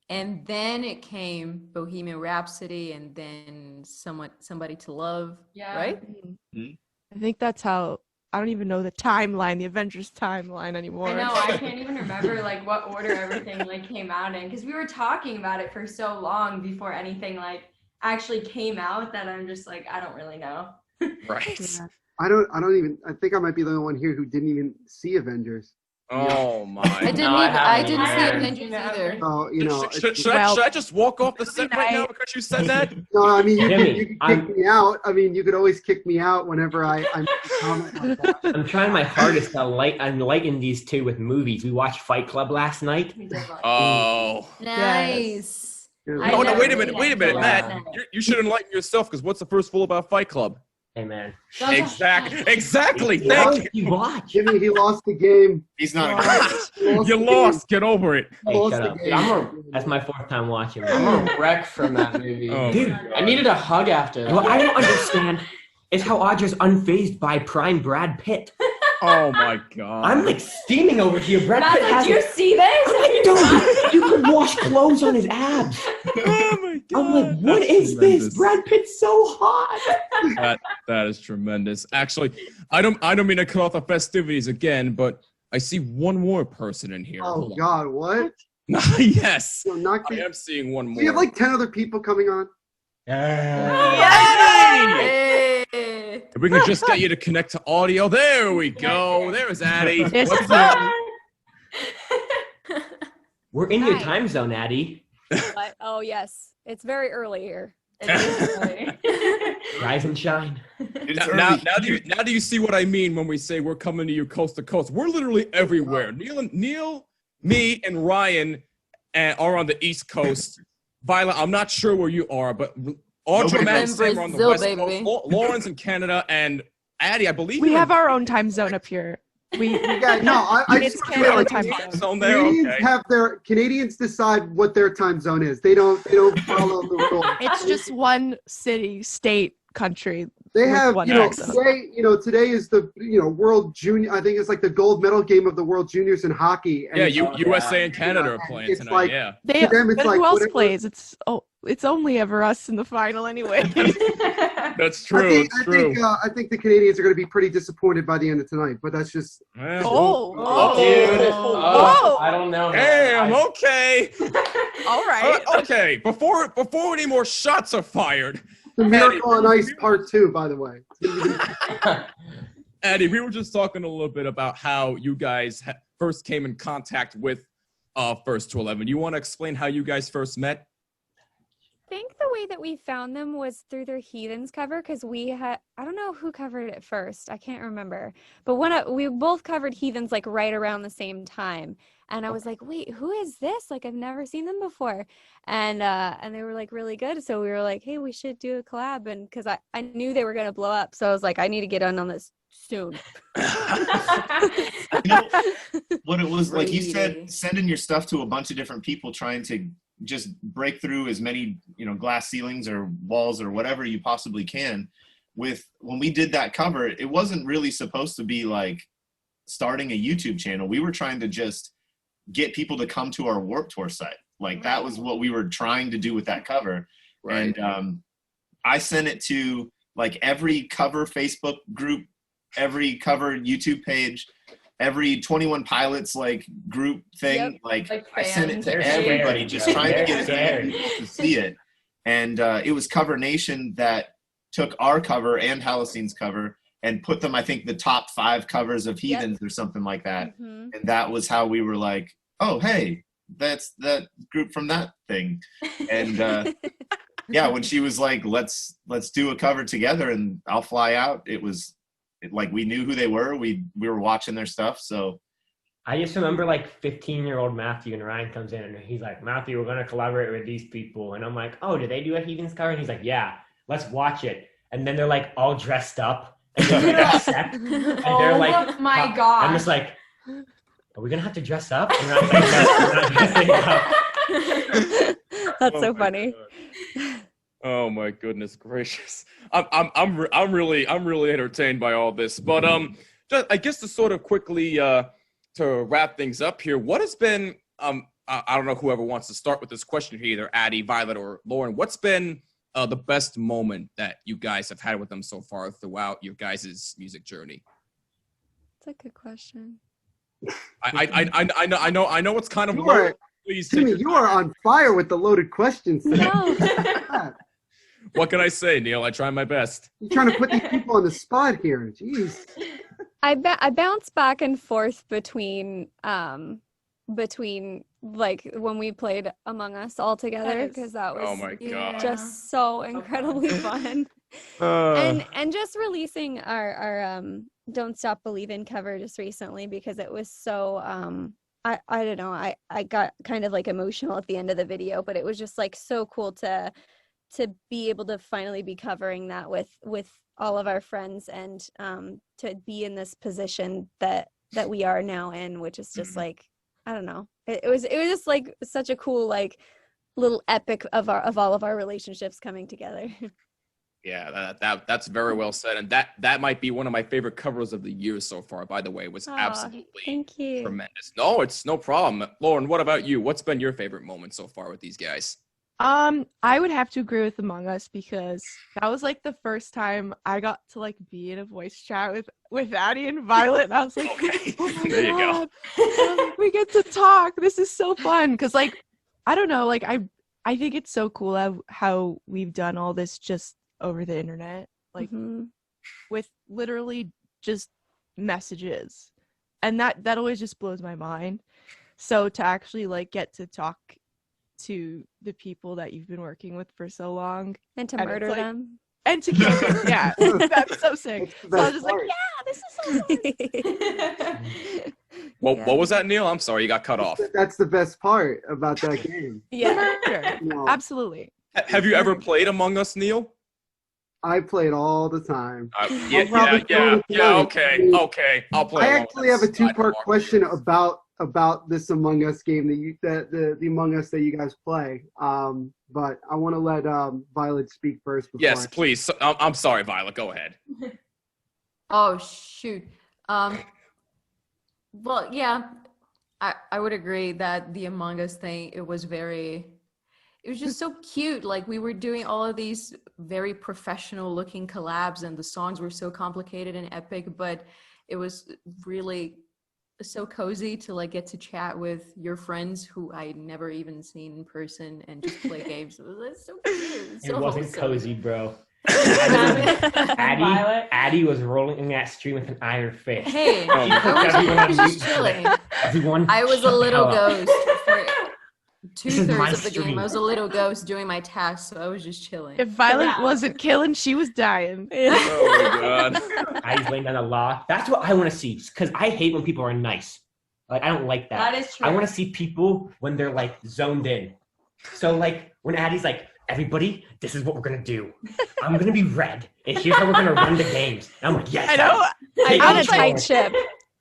S7: And then it came Bohemian Rhapsody and then Somebody to Love.
S3: Yeah.
S7: Right?
S8: I think that's how. I don't even know the timeline, the Avengers timeline anymore.
S3: I know, I can't even remember like what order everything like came out in because we were talking about it for so long before anything like actually came out that I'm just like I don't really know.
S1: Right.
S8: Yeah.
S2: I think I might be the only one here who didn't even see Avengers.
S1: Oh my.
S7: I didn't
S6: No, I
S7: either. I
S6: haven't
S7: didn't see
S6: either.
S7: Avengers either.
S2: So,
S1: Should
S8: Well,
S1: I just walk off the set right now because you said that?
S2: no, I mean, you
S4: Jimmy,
S2: can kick me out. I mean, you could always kick me out whenever I make a comment like that.
S4: I'm trying my hardest to enlighten these two with movies. We watched Fight Club last night.
S3: We did like-
S1: Oh.
S7: Nice.
S3: I
S1: No,
S3: never
S1: wait a
S3: really
S1: minute,
S3: had
S1: Matt.
S3: that.
S1: You should enlighten yourself because what's the first rule about Fight Club?
S4: Hey, man.
S1: Exactly. Thank you.
S4: You watch.
S2: Jimmy, he lost the game.
S5: He's not a
S1: You lost. Get over it.
S4: Hey,
S2: Lost
S4: shut
S2: the
S4: up.
S2: game.
S4: That's my fourth time watching it.
S6: I'm a wreck from that movie.
S1: Oh,
S4: Dude,
S1: my
S6: I needed a hug after that.
S4: What I don't understand is how Audra's unfazed by prime Brad Pitt.
S1: Oh my god.
S4: I'm like steaming over here. Brad
S3: Matt's
S4: Pitt
S3: like,
S4: has
S3: do you see this?
S4: I don't. You can wash clothes on his abs.
S1: Oh my god.
S4: I'm like, what
S1: That's
S4: is
S1: tremendous.
S4: this? Brad Pitt's so hot.
S1: That is tremendous. Actually, I don't mean to cut off the festivities again, but I see one more person in here.
S2: Oh
S1: Hold on.
S2: God, what?
S1: Yes.
S2: So knock
S1: I
S2: the,
S1: am seeing one more.
S2: we have like 10 other people coming on.
S1: Yay!
S7: Hey.
S1: If we can just get you to connect to audio. There we go. There's Addie.
S8: Yes,
S1: What's
S8: sir.
S1: up?
S4: We're in your
S9: Hi.
S4: time zone, Addie.
S9: But, oh yes, it's very early here.
S4: Rise and shine.
S5: It's
S1: Now
S5: early.
S1: now do you see what I mean when we say we're coming to you coast to coast? We're literally everywhere. Neil, me, and Ryan are on the East Coast. Violet, I'm not sure where you are, but Audra,
S5: Nobody
S1: Matt, and
S7: knows.
S1: Sam are on the
S7: Brazil,
S1: West
S7: baby.
S1: Coast. Lauren's in Canada, and Addie, I believe
S8: We
S1: you're
S8: have
S1: in
S8: our own time zone up here.
S2: Yeah, no, I
S8: It's
S2: just
S8: Canada
S2: feel like
S8: time
S1: time
S8: zone.
S1: zone there.
S2: Canadians
S1: Okay.
S2: have their Canadians decide what their time zone is. They don't follow the rules.
S8: It's just one city, state, country.
S2: They
S8: with
S2: have,
S8: one
S2: you know,
S8: accent.
S2: today is the, World Junior. I think it's like the gold medal game of the World Juniors in hockky. And
S1: Yeah, USA and Canada are playing
S2: It's
S1: tonight.
S2: like-
S1: Yeah.
S8: They,
S2: To them, it's
S8: but
S2: like
S8: who else
S2: whatever-
S8: plays? It's only ever us in the final anyway.
S1: That's true. It's true.
S2: I think the Canadians are going to be pretty disappointed by the end of tonight. But that's just
S1: Well,
S6: Dude,
S8: Oh.
S6: I don't know.
S1: Damn,
S6: I-
S1: okay.
S8: All right.
S1: Okay, before any more shots are fired,
S2: the Miracle on Ice Part 2, by the way.
S1: Addie, we were just talking a little bit about how you guys first came in contact with First to 11. You want to explain how you guys first met?
S9: I think the way that we found them was through their Heathens cover, because I don't know who covered it first. I can't remember. But we both covered Heathens like right around the same time. And I was like, wait, who is this? Like, I've never seen them before. And they were like really good. So we were like, hey, we should do a collab. And because I knew they were going to blow up. So I was like, I need to get on this soon.
S5: What it was like, you said sending your stuff to a bunch of different people, trying to just break through as many glass ceilings or walls or whatever you possibly can. When we did that cover, it wasn't really supposed to be like starting a YouTube channel. We were trying to just get people to come to our Warped Tour site. Like that was what we were trying to do with that cover. Right. And I sent it to like every cover Facebook group, every cover YouTube page, every 21 Pilots like group thing.
S7: Yep.
S5: Like I sent it to everybody, just trying to get as many people to see it. And it was Cover Nation that took our cover and Halocene's cover and put them, I think, the top 5 covers of Heathens or something like that. And that was how we were like, oh, hey, that's that group from that thing. And yeah, when she was like, let's do a cover together and I'll fly out, it was like we knew who they were. We were watching their stuff. So
S4: I just remember like 15-year-old Matthew, and Ryan comes in and he's like, Matthew, we're going to collaborate with these people. And I'm like, oh, did they do a Heathens cover? And he's like, yeah, let's watch it. And then they're like all dressed up. And they're like set, and they're like,
S3: oh my God.
S4: I'm just like, are we going to have to dress up? And Ryan's like, no, we're not dressing up.
S9: That's so funny.
S1: Oh my goodness gracious! I'm really entertained by all this. But just, I guess to sort of quickly to wrap things up here, what has been I don't know whoever wants to start with this question here, either Addie, Violet, or Lauren. What's been the best moment that you guys have had with them so far throughout your guys' music journey?
S9: That's a good question.
S1: I know it's kind of
S2: low.
S1: Please,
S2: Timmy, you are on fire with the loaded questions today.
S9: No.
S1: What can I say, Neil? I try my best.
S2: You're trying to put these people on the spot here. Jeez.
S9: I bounce back and forth between like when we played Among Us all together, because that was
S1: oh my God.
S9: just so incredibly fun. And just releasing our Don't Stop Believin' cover just recently, because it was so I don't know, I got kind of like emotional at the end of the video, but it was just like so cool to be able to finally be covering that with all of our friends, and to be in this position that we are now in, which is just like, I don't know, it was just like such a cool like little epic of all of our relationships coming together.
S1: Yeah, that's very well said, and that might be one of my favorite covers of the year so far. By the way, it was absolutely
S9: thank you.
S1: Tremendous. No, it's no problem. Lauren, what about you? What's been your favorite moment so far with these guys?
S8: I would have to agree with Among Us, because that was like the first time I got to like be in a voice chat with Addie and Violet, and I was like,
S1: okay,
S8: oh my
S1: there you
S8: God,
S1: go.
S8: we get to talk. This is so fun, because like I don't know, like I think it's so cool how we've done all this just over the internet, like with literally just messages, and that always just blows my mind. So to actually like get to talk to the people that you've been working with for so long,
S9: and to murder them,
S8: and to kill them, yeah, that's so sick. So I was just like, yeah, this is so fun.
S1: What was that, Neil? I'm sorry, you got cut off.
S2: That's the best part about that game.
S8: Yeah,
S2: No.
S8: Absolutely.
S1: Have you ever played Among Us, Neil?
S2: I played all the time.
S1: Yeah. Okay. I'll play.
S2: I actually have a 2-part question about this Among Us game the Among Us that you guys play. But I want to let Violet speak first.
S1: Yes, please. I'm sorry, Violet. Go ahead.
S7: Oh shoot. Well, yeah, I would agree that the Among Us thing, it was just so cute. Like we were doing all of these very professional looking collabs, and the songs were so complicated and epic, but it was really so cozy to like get to chat with your friends who I never even seen in person and just play games. It was so cute.
S4: It wasn't cozy, bro. Addie was rolling that stream with an iron fist.
S7: Hey, I was just chilling. I was a little ghost for 2/3 of the game. I was a little ghost doing my tasks, so I was just chilling.
S8: If Violet wasn't killing, she was dying.
S1: Oh my god.
S4: Addie's laying down the law. That's what I want to see, because I hate when people are nice. Like, I don't like that.
S3: That is true.
S4: I want to see people when they're like zoned in. So like when Addie's like, everybody, this is what we're gonna do. I'm gonna be red, and here's how we're gonna run the games. And I'm like, yes.
S8: I know.
S4: Take
S9: On a
S4: control.
S9: tight ship.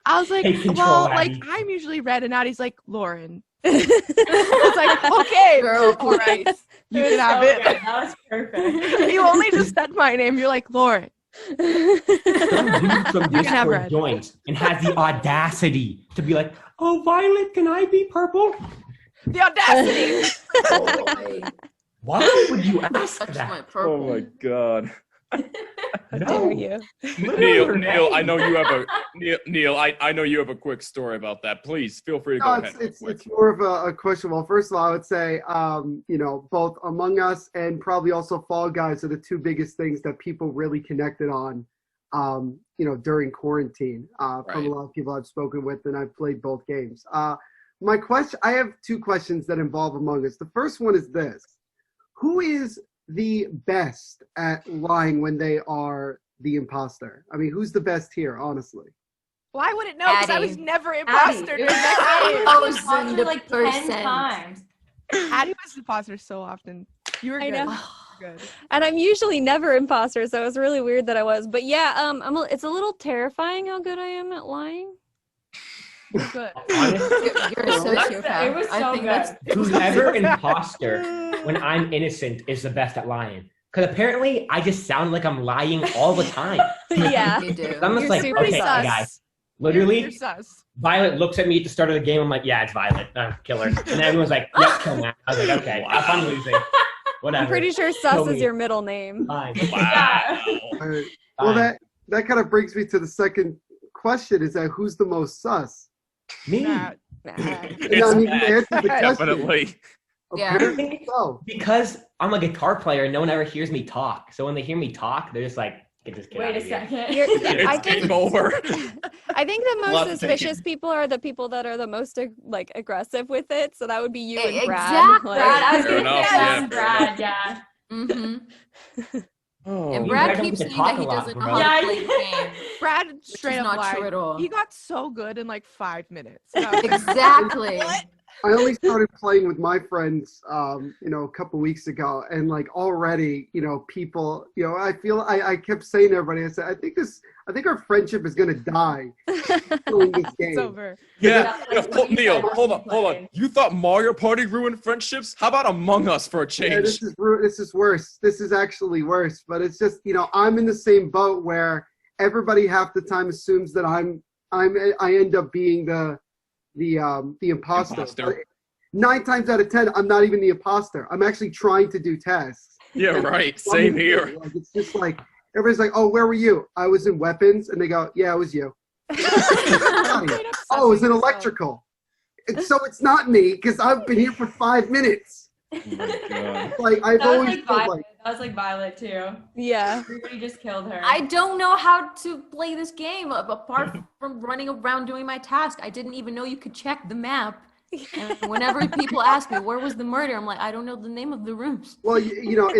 S8: I was like,
S4: Take control,
S8: well,
S4: Addie.
S8: like I'm usually red, and Addie's like Lauren. It's like, okay,
S7: Girl,
S8: all right, you can have it.
S3: Good. That was perfect.
S8: You only just said my name. You're like Lauren.
S4: Some dude from
S8: You can have
S4: Discord
S8: red.
S4: joins and has the audacity to be like, oh, Violet, can I be purple?
S8: The audacity.
S4: Why would you ask
S7: Touch my
S4: that?
S7: purple.
S1: Oh my god.
S8: How
S4: No.
S8: dare you?
S1: Neil, I know you have a Neil, I know you have a quick story about that. Please feel free to go
S2: No,
S1: ahead. real quick.
S2: it's more of a question. Well, first of all, I would say, both Among Us and probably also Fall Guys are the two biggest things that people really connected on, during quarantine. From
S1: Right.
S2: a lot of people I've spoken with, and I've played both games. I have two questions that involve Among Us. The first one is this: who is the best at lying when they are the imposter? I mean, who's the best here, honestly?
S8: Well, I wouldn't know because I was
S7: Addie.
S8: never
S3: Addie.
S8: imposter.
S3: It was
S7: Addie.
S3: Addie. Like 10
S7: 10%.
S3: times.
S8: Addie was imposter so often. You were
S9: I
S8: good.
S9: know.
S8: You were good.
S9: And I'm usually never imposter, so it was really weird that I was. But yeah, it's a little terrifying how good I am at lying.
S8: You're good.
S4: Honestly,
S7: You're a sociopath.
S3: It was
S7: I
S3: so
S7: think
S3: good.
S7: that's
S4: whoever imposter when I'm innocent is the best at lying. Because apparently I just sound like I'm lying all the time.
S9: Yeah.
S7: you do.
S4: I'm just
S9: You're
S4: like,
S9: super
S4: okay,
S8: sus.
S4: guys. Literally,
S8: You're sus.
S4: Violet looks at me at the start of the game. I'm like, yeah, it's Violet. Kill her. And everyone's like, yep, kill Matt. I was like, okay, if I'm losing. Whatever.
S9: I'm pretty sure
S4: Kill
S9: Sus
S4: me.
S9: is your middle name.
S4: Fine.
S1: Wow.
S2: All right. Well,
S4: Fine.
S2: that kind of brings me to the second question: is that who's the most sus?
S4: Me.
S8: Matt.
S1: It's
S2: I mean, you
S1: Matt.
S2: answered the question.
S1: Definitely.
S7: Yeah.
S2: Apparently so.
S4: Because I'm a guitar player and no one ever hears me talk. So when they hear me talk, they're just like, get this kid out
S3: Wait a
S4: of here.
S3: second.
S9: I
S1: It's
S9: think
S1: game over.
S9: I think the most
S5: Love
S9: suspicious people are the people that are the most like aggressive with it. So that would be you and Brad.
S7: Exactly.
S9: Like-
S3: Brad, I was
S1: Fair
S3: going to
S1: enough,
S3: say
S1: yeah,
S3: that.
S1: fair
S3: Brad, yeah.
S7: Mm-hmm.
S1: Oh,
S7: And
S4: You
S7: Brad
S4: guys don't
S7: keeps
S4: get to
S7: saying that
S4: talk
S7: he
S4: a lot,
S7: doesn't know
S4: bro.
S7: how
S3: Yeah,
S7: to play the game.
S8: Brad
S7: Which
S8: straight
S7: is
S8: up
S7: not
S8: lied.
S7: true at all.
S8: He got so good in like 5 minutes.
S7: Exactly.
S2: I only started playing with my friends, a couple weeks ago, and like already, people, I feel I kept saying to everybody, I said, I think our friendship is gonna die playing this
S8: It's
S2: game.
S8: over.
S1: yeah.
S3: Like,
S1: Hold-
S3: you
S1: Neil,
S3: said
S1: hold on,
S3: when you
S1: hold on.
S3: played.
S1: You thought Mario Party ruined friendships? How about Among Us for a
S2: Yeah,
S1: change?
S2: this is worse. This is actually worse. But it's just, I'm in the same boat where everybody half the time assumes that I end up being the imposter.
S1: Imposter.
S2: But 9 times out of 10, I'm not even the imposter. I'm actually trying to do tasks.
S1: Yeah, right. Same here.
S2: Like, it's just like everybody's like, "Oh, where were you?" I was in weapons, and they go, "Yeah, it was you."
S8: Straight up
S2: Oh, it was in
S8: sussing yourself.
S2: electrical. And so it's not me because I've been here for 5 minutes.
S1: Oh my god.
S2: Like I've
S3: That was
S2: always
S3: like
S2: felt
S3: Violet.
S2: like
S3: That was like Violet too.
S9: Yeah.
S3: Everybody just killed her.
S7: I don't know how to play this game apart from running around doing my task. I didn't even know you could check the map. And whenever people ask me where was the murder, I'm like, I don't know the name of the rooms.
S2: well, in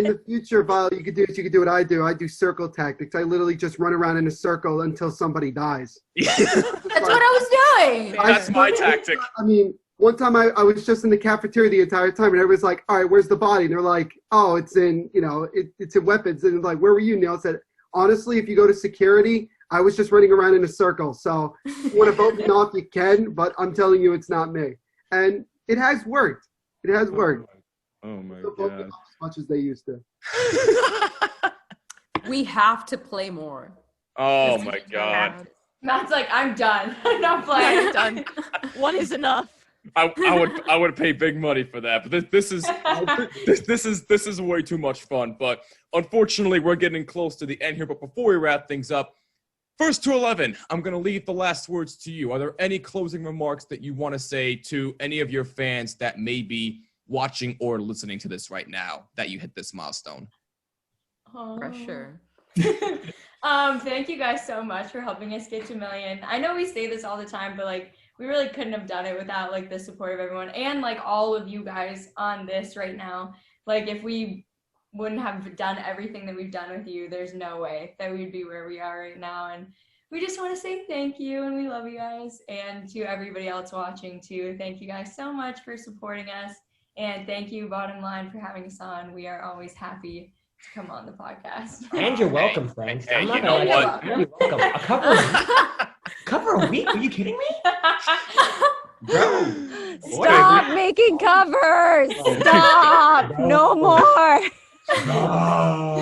S2: the future, Violet, you could do what I do. I do circle tactics. I literally just run around in a circle until somebody dies.
S7: That's what I was doing.
S1: That's my tactic.
S2: I mean, one time I was just in the cafeteria the entire time, and everybody's like, "All right, where's the body?" And they're like, "Oh, it's in, it's in weapons." And like, "Where were you?" Neil said, "Honestly, if you go to security, I was just running around in a circle. So if you want to vote me off, you can, but I'm telling you, it's not me." And it has worked. It has worked.
S1: Oh my
S2: Don't vote me
S1: god.
S2: off as much as they used to.
S7: We have to play more.
S1: Oh my god.
S3: Matt's like, I'm done. I'm not playing.
S8: Done. One is enough.
S1: I would pay big money for that, but this is way too much fun. But unfortunately, we're getting close to the end here. But before we wrap things up, first to 11, I'm gonna leave the last words to you. Are there any closing remarks that you want to say to any of your fans that may be watching or listening to this right now that you hit this milestone?
S7: Pressure.
S3: Thank you guys so much for helping us get to 1 million. I know we say this all the time, but like we really couldn't have done it without like the support of everyone and like all of you guys on this right now. Like if we wouldn't have done everything that we've done with you, there's no way that we'd be where we are right now. And we just want to say thank you, and we love you guys. And to everybody else watching too, thank you guys so much for supporting us. And thank you, Bottom Line, for having us on. We are always happy to come on the podcast.
S4: And you're welcome, thanks.
S1: Hey,
S4: I'm
S1: you
S4: not
S1: know
S4: gonna
S1: what?
S4: You're welcome. Cover a week? Are you kidding me? Bro.
S9: Stop making covers. Stop. No more.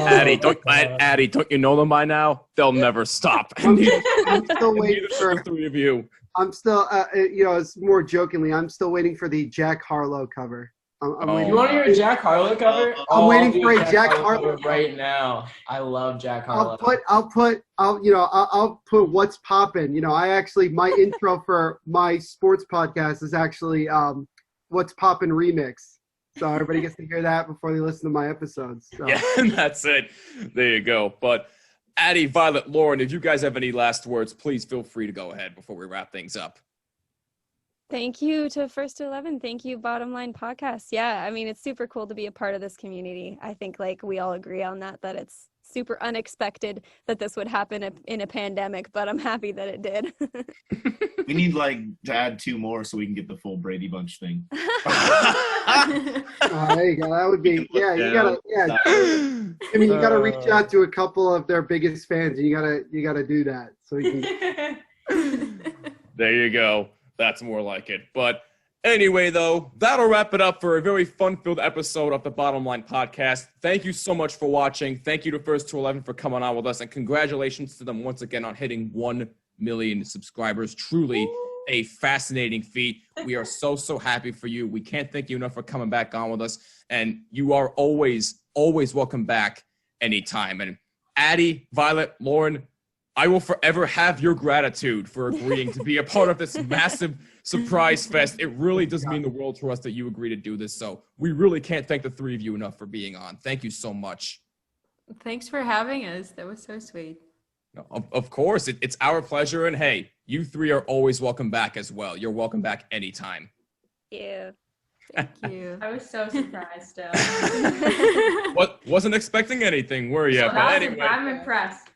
S1: Addie, don't you know them by now? They'll never stop.
S2: I'm still waiting for
S1: the three of you.
S2: I'm still, it's more jokingly, I'm still waiting for the Jack Harlow cover. I'm waiting.
S6: You want to hear a Jack Harlow cover?
S2: I'm waiting
S6: I'll do
S2: for a Jack Harlow
S6: cover right now. I love Jack Harlow.
S2: I'll put what's poppin'. I actually, my intro for my sports podcast is actually what's poppin' remix. So everybody gets to hear that before they listen to my episodes. So.
S1: Yeah, that's it. There you go. But Addie, Violet, Lauren, if you guys have any last words, please feel free to go ahead before we wrap things up.
S9: Thank you to First to 11. Thank you, Bottom Line Podcast. Yeah, I mean, it's super cool to be a part of this community. I think like we all agree on that it's super unexpected that this would happen in a pandemic, but I'm happy that it did.
S5: We need to add 2 more so we can get the full Brady Bunch thing.
S2: There you go. That would be, you gotta reach out to a couple of their biggest fans, and you gotta do that so you can.
S1: There you go. That's more like it. But anyway, though, that'll wrap it up for a very fun-filled episode of the Bottom Line Podcast. Thank you so much for watching. Thank you to First to 11 for coming on with us, and congratulations to them once again on hitting 1 million subscribers. Truly a fascinating feat. We are so happy for you. We can't thank you enough for coming back on with us, and you are always welcome back anytime. And Addie, Violet, Lauren, I will forever have your gratitude for agreeing to be a part of this massive surprise fest. It really does mean the world to us that you agree to do this. So we really can't thank the 3 of you enough for being on. Thank you so much.
S7: Thanks for having us. That was so sweet.
S1: No, of course, it's our pleasure. And hey, you 3 are always welcome back as well. You're welcome back anytime.
S9: Yeah.
S7: Thank you.
S3: I was so surprised still.
S1: Wasn't expecting anything, were you? But anyway,
S3: I'm impressed.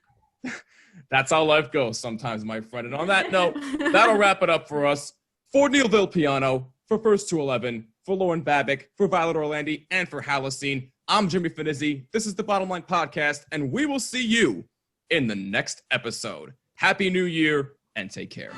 S1: That's how life goes sometimes, my friend. And on that note, that'll wrap it up for us. For Neil Vilpiano, for First to 11, for Lauren Babick, for Violet Orlandi, and for Halocene, I'm Jimmy Finizzi. This is the Bottom Line Podcast, and we will see you in the next episode. Happy New Year, and take care.